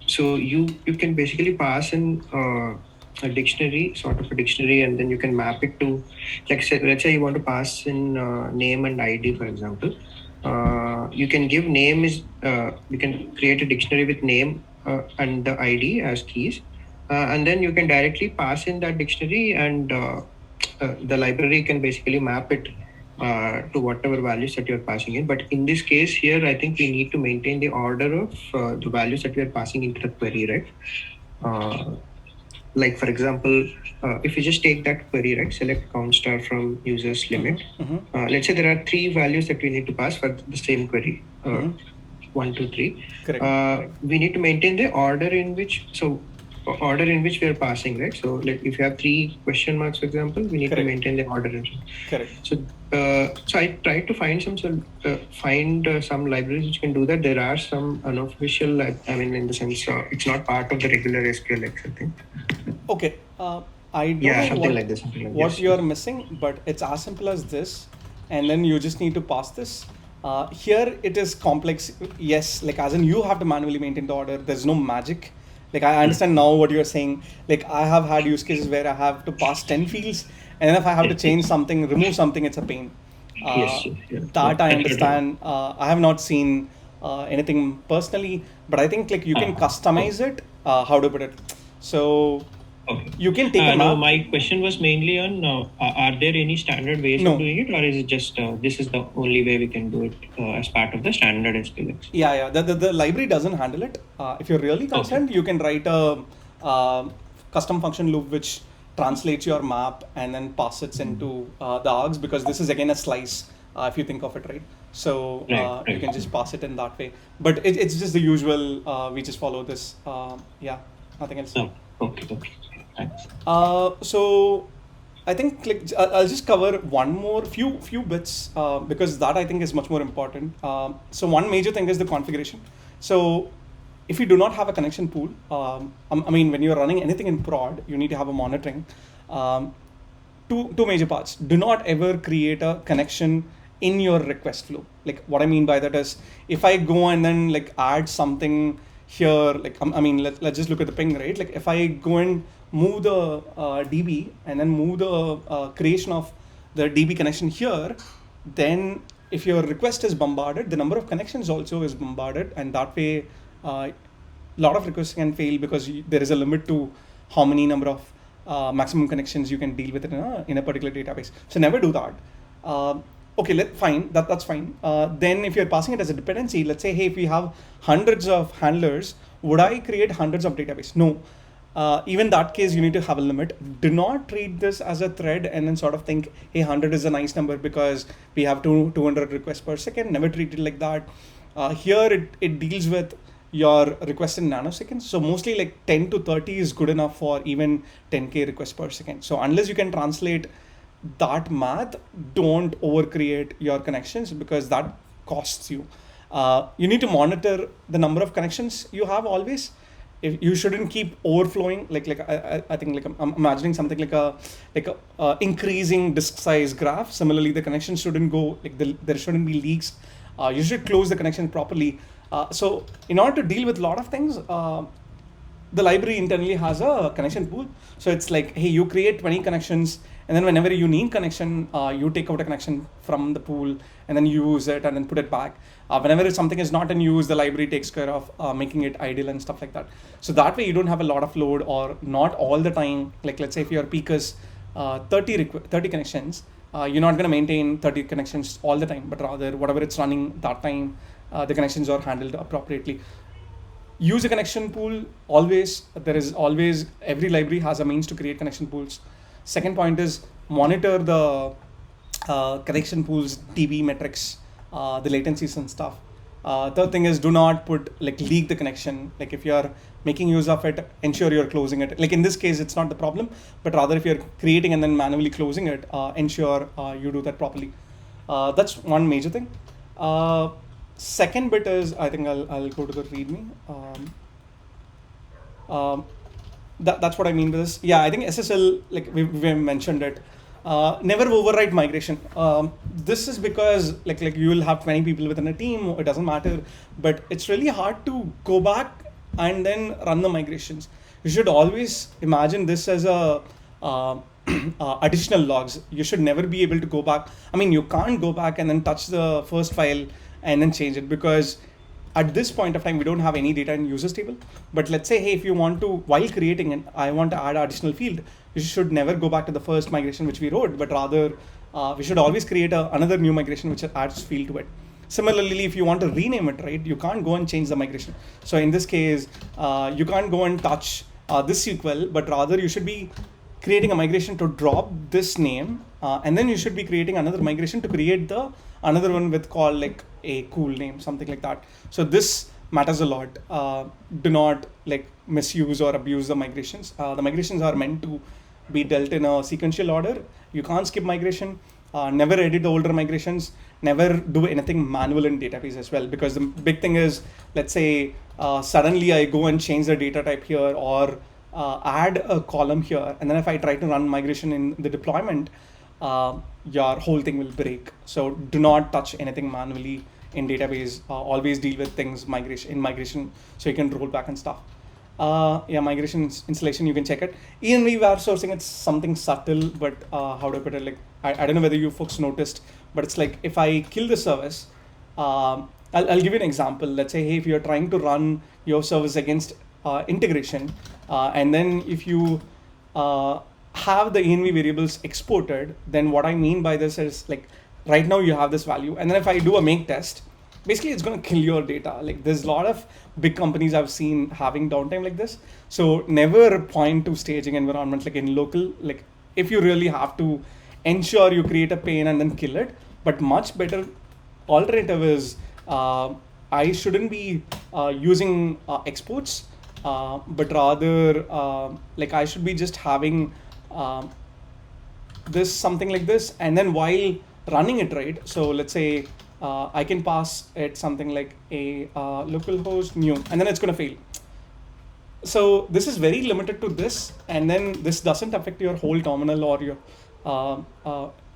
so you can basically pass in a dictionary, sort of a dictionary, and then you can map it to, like, let's say you want to pass in name and ID, for example. You can give name is, you can create a dictionary with name and the ID as keys, and then you can directly pass in that dictionary, and the library can basically map it to whatever values that you're passing in. But in this case here, I think we need to maintain the order of the values that we are passing into the query, right? Like, for example, if you just take that query, right, select count star from users limit. Let's say there are 3 values that we need to pass for the same query. 1, 2, 3. Correct. We need to maintain the order in which, order in which we are passing, right? So like if you have 3 question marks, for example, we need Correct. to maintain the order. Correct. So I tried to find some libraries which can do that. There are some unofficial, I mean, in the sense it's not part of the regular SQLX, I think. Okay. I don't know something like what you're missing, but it's as simple as this, and then you just need to pass this. Here it is complex. Yes, like as in you have to manually maintain the order. There's no magic. Like I understand now what you're saying. Like I have had use cases where I have to pass 10 fields, and then if I have to change something, remove something, it's a pain. That I understand. I have not seen anything personally, but I think like you can customize it. How to put it? So you can take a map. No, my question was mainly on are there any standard ways of doing it, or is it just this is the only way we can do it as part of the standard SQLX? Yeah. The library doesn't handle it. If you're really concerned, you can write a custom function loop which translates your map and then pass it into the args, because this is again a slice if you think of it, right? So you can just pass it in that way. But it's just the usual. We just follow this. nothing else. Oh, okay. Thanks. So I think I'll just cover one more few bits because that I think is much more important. So one major thing is the configuration. So if you do not have a connection pool, I mean when you're running anything in prod, you need to have a monitoring. Um, two major parts. Do not ever create a connection in your request flow. Like what I mean by that is if I go and then like add something here, like I mean let's just look at the ping, right? Like if I go and move the DB and then move the creation of the DB connection here, then if your request is bombarded, the number of connections also is bombarded, and that way a lot of requests can fail because there is a limit to how many number of maximum connections you can deal with in a particular database. So never do that. Okay, fine, that's fine. Then if you're passing it as a dependency, let's say, hey, if we have hundreds of handlers, would I create hundreds of database? No. Even that case, you need to have a limit. Do not treat this as a thread and then sort of think, hey, 100 is a nice number because we have 200 requests per second. Never treat it like that. Here, it deals with your request in nanoseconds. So mostly like 10 to 30 is good enough for even 10K requests per second. So unless you can translate that math, don't overcreate your connections because that costs you. You need to monitor the number of connections you have always. If you shouldn't keep overflowing, like I think like I'm imagining something like a increasing disk size graph. Similarly, the connections shouldn't go like there shouldn't be leaks. You should close the connection properly. So in order to deal with a lot of things, the library internally has a connection pool. So it's like, hey, you create 20 connections, and then whenever you need connection, you take out a connection from the pool and then use it and then put it back. Whenever something is not in use, the library takes care of making it idle and stuff like that. So that way you don't have a lot of load, or not all the time. Like let's say if your peak is 30 connections, you're not going to maintain 30 connections all the time, but rather whatever it's running that time, the connections are handled appropriately. Use a connection pool always. There is always, every library has a means to create connection pools. Second point is monitor the connection pools, DB metrics, the latencies and stuff. Third thing is do not leak the connection. Like if you're making use of it, ensure you're closing it. Like in this case, it's not the problem, but rather if you're creating and then manually closing it, ensure you do that properly. That's one major thing. Second bit is, I think I'll go to the README. That's what I mean by this. Yeah, I think SSL, like we mentioned it. Never overwrite migration. This is because like you will have 20 people within a team. It doesn't matter, but it's really hard to go back and then run the migrations. You should always imagine this as a additional logs. You should never be able to go back. I mean, you can't go back and then touch the first file and then change it, because at this point of time we don't have any data in users table. But let's say, hey, if you want to, while creating it, I want to add additional field, you should never go back to the first migration which we wrote, but rather we should always create another new migration which adds field to it. Similarly, if you want to rename it, right, you can't go and change the migration. So in this case, you can't go and touch this SQL, but rather you should be creating a migration to drop this name, and then you should be creating another migration to create another one with call like a cool name, something like that. So this matters a lot. Do not misuse or abuse the migrations. The migrations are meant to be dealt in a sequential order. You can't skip migration. Never edit the older migrations. Never do anything manual in database as well, because the big thing is, let's say suddenly I go and change the data type here, or add a column here, and then if I try to run migration in the deployment, your whole thing will break. So do not touch anything manually in database. Always deal with things migration so you can roll back and stuff. Migration installation, you can check it. ENV var sourcing, it's something subtle, but how do I put it? I don't know whether you folks noticed, but it's like if I kill the service, I'll give you an example. Let's say, hey, if you're trying to run your service against integration, and then if you have the env variables exported, then what I mean by this is like right now you have this value, and then if I do a make test, basically it's going to kill your data. Like there's a lot of big companies I've seen having downtime like this. So never point to staging environment like in local. Like if you really have to, ensure you create a pane and then kill it. But much better alternative is I shouldn't be using exports. but rather like I should be just having this something like this, and then while running it, right? So let's say I can pass it something like a localhost new, and then it's going to fail. So this is very limited to this, and then this doesn't affect your whole terminal or your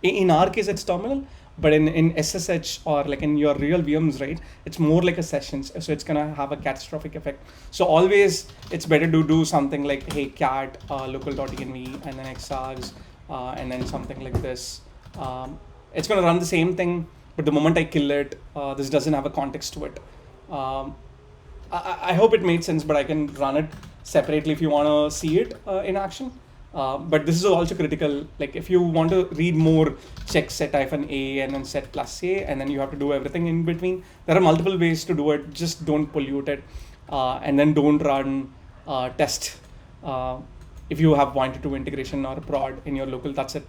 in our case it's terminal, but in SSH or like in your real VMs, right, it's more like a sessions, so it's gonna have a catastrophic effect. So always it's better to do something like, hey, cat local.env and then xargs and then something like this. It's gonna run the same thing, but the moment I kill it, this doesn't have a context to it. I hope it made sense, but I can run it separately if you want to see it in action. But this is also critical. Like if you want to read more, check set-a and then set plus a, and then you have to do everything in between. There are multiple ways to do it. Just don't pollute it, and then don't run test. If you have pointed to integration or prod in your local, that's it.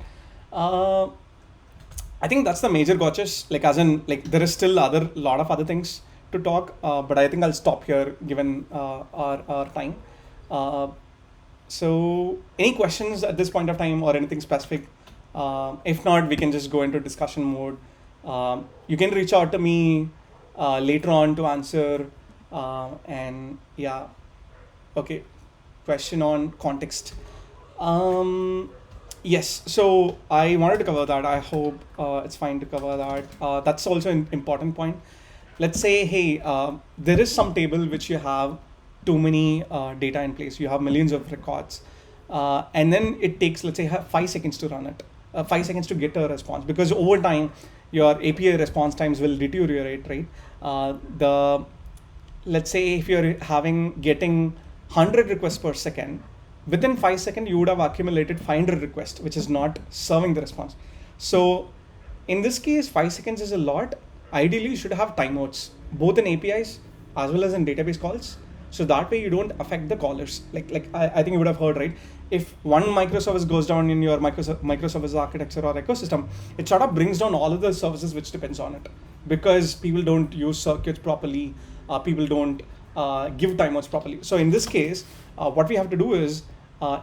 I think that's the major gotchas. Like as in, like there is still lot of other things to talk, but I think I'll stop here given our time. So any questions at this point of time or anything specific? If not, we can just go into discussion mode. You can reach out to me later on to answer. And yeah, okay. Question on context. Yes, so I wanted to cover that. I hope it's fine to cover that. That's also an important point. Let's say, hey, there is some table which you have too many data in place. You have millions of records, and then it takes, let's say, 5 seconds to run it, 5 seconds to get a response, because over time your API response times will deteriorate, right? Let's say if you're getting 100 requests per second, within 5 seconds you would have accumulated 500 requests, which is not serving the response. So in this case, 5 seconds is a lot. Ideally, you should have timeouts, both in APIs as well as in database calls. So that way you don't affect the callers. Like I think you would have heard, right? If one microservice goes down in your microservice architecture or ecosystem, it sort of brings down all of the services which depends on it, because people don't use circuits properly, people don't give timeouts properly. So in this case, what we have to do is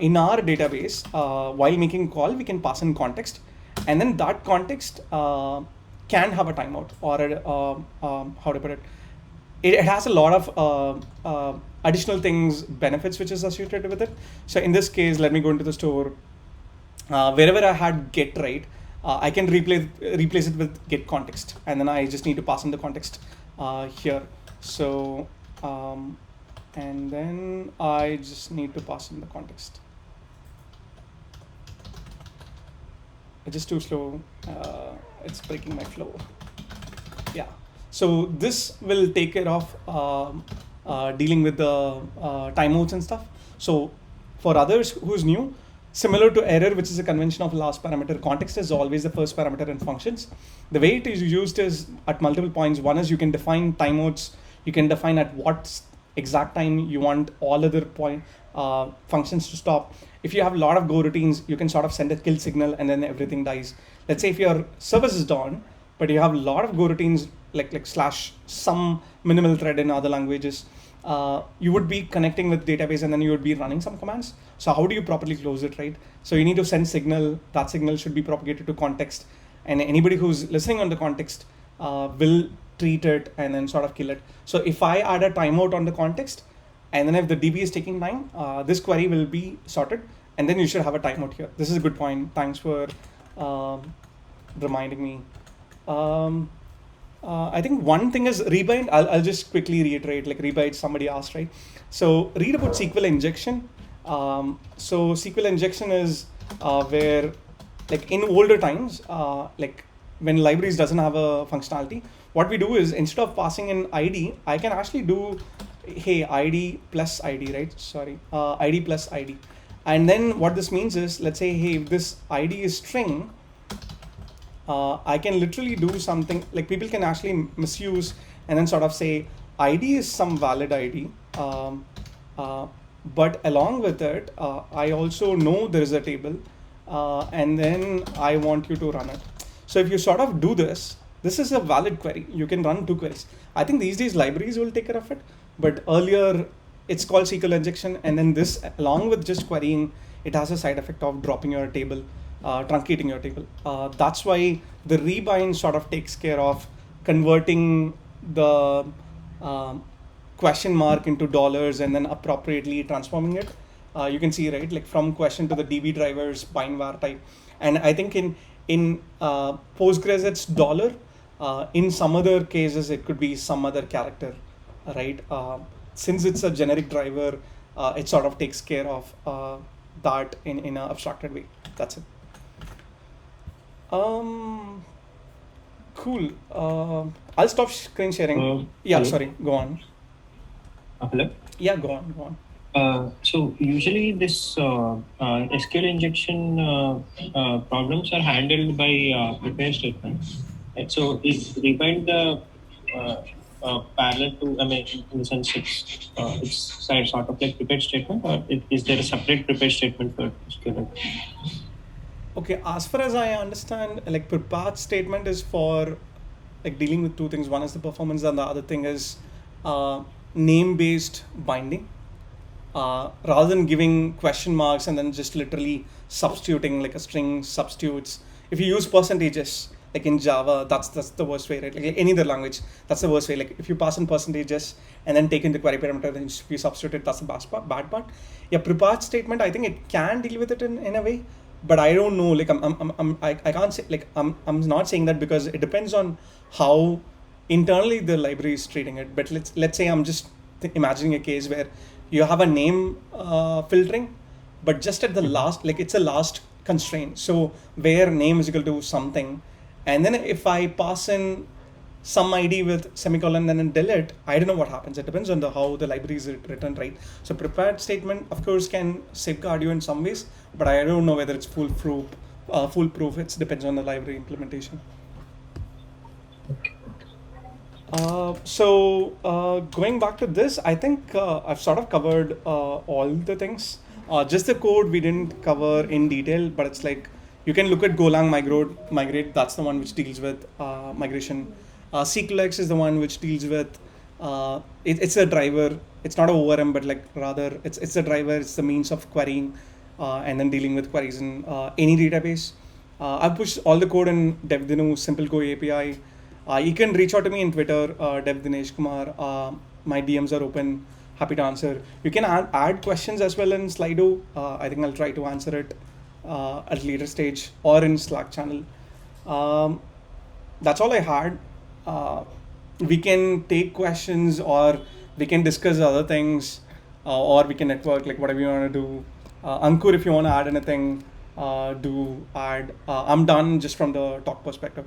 in our database, while making a call, we can pass in context, and then that context can have a timeout, or how to put it. It has a lot of additional things, benefits which is associated with it. So in this case, let me go into the store. Wherever I had get, right, I can replace it with get context, and then I just need to pass in the context here. So and then I just need to pass in the context. It's just too slow. It's breaking my flow. Yeah. So this will take care of dealing with the timeouts and stuff. So for others who's new, similar to error, which is a convention of last parameter, context is always the first parameter in functions. The way it is used is at multiple points. One is you can define timeouts. You can define at what exact time you want all other functions to stop. If you have a lot of Go routines, you can sort of send a kill signal and then everything dies. Let's say if your service is down, but you have a lot of Go routines, like slash some minimal thread in other languages, you would be connecting with database and then you would be running some commands. So how do you properly close it, right? So you need to send signal. That signal should be propagated to context, and anybody who's listening on the context will treat it and then sort of kill it. So if I add a timeout on the context, and then if the DB is taking time, this query will be sorted, and then you should have a timeout here. This is a good point. Thanks for reminding me. I think one thing is rebind. I'll just quickly reiterate, like rebind, somebody asked, right? So read about SQL injection. So SQL injection is where, like in older times, like when libraries doesn't have a functionality, what we do is instead of passing in ID, I can actually do, hey, ID plus ID, right? Sorry, ID plus ID. And then what this means is, let's say, hey, if this ID is string, I can literally do something, like people can actually misuse and then sort of say ID is some valid ID, but along with it, I also know there is a table, and then I want you to run it. So if you sort of do this is a valid query. You can run two queries. I think these days libraries will take care of it, but earlier it's called SQL injection, and then this, along with just querying, it has a side effect of dropping your table, truncating your table. That's why the rebind sort of takes care of converting the question mark into dollars and then appropriately transforming it. You can see, right, like from question to the DB drivers bind var type, and I think in Postgres it's dollar. In some other cases it could be some other character, right? Since it's a generic driver, it sort of takes care of that in an abstracted way. That's it. Cool. I'll stop screen sharing. Yeah, hello? sorry. Go on. Hello? Yeah, go on. Go on. So usually this SQL injection problems are handled by prepare statements. Right? So is rebind the parallel to, I mean, in the sense it's sort of like prepared statement, or is there a separate prepared statement for SQL? Okay, as far as I understand, like prepared statement is for like dealing with two things. One is the performance, and the other thing is name-based binding. Rather than giving question marks and then just literally substituting like a string substitutes. If you use percentages, like in Java, that's the worst way, right? Like any other language, that's the worst way. Like if you pass in percentages and then take in the query parameter, then if you substitute it, that's the bad part. Yeah, prepared statement, I think it can deal with it in a way, but I don't know. Like I can't say, like I'm not saying that, because it depends on how internally the library is treating it. But let's say I'm just imagining a case where you have a name filtering, but just at the last, like it's a last constraint. So where name is equal to something, and then if I pass in some ID with semicolon and then delete, I don't know what happens. It depends on how the library is written, right? So prepared statement, of course, can safeguard you in some ways, but I don't know whether it's foolproof. It depends on the library implementation. Going back to this, I think I've sort of covered all the things. Just the code we didn't cover in detail, but it's like you can look at Golang migrate. That's the one which deals with migration. SQLX is the one which deals with it's a driver. It's not a ORM, but like rather it's a driver. It's the means of querying and then dealing with queries in any database. I've pushed all the code in DevDinu Simple Go API. You can reach out to me in Twitter, Dev Dinesh Kumar. My DMs are open. Happy to answer. You can add questions as well in Slido. I think I'll try to answer it at a later stage or in Slack channel. That's all I had. We can take questions, or we can discuss other things, or we can network, like whatever you want to do. Ankur, if you want to add anything, do add. I'm done just from the talk perspective.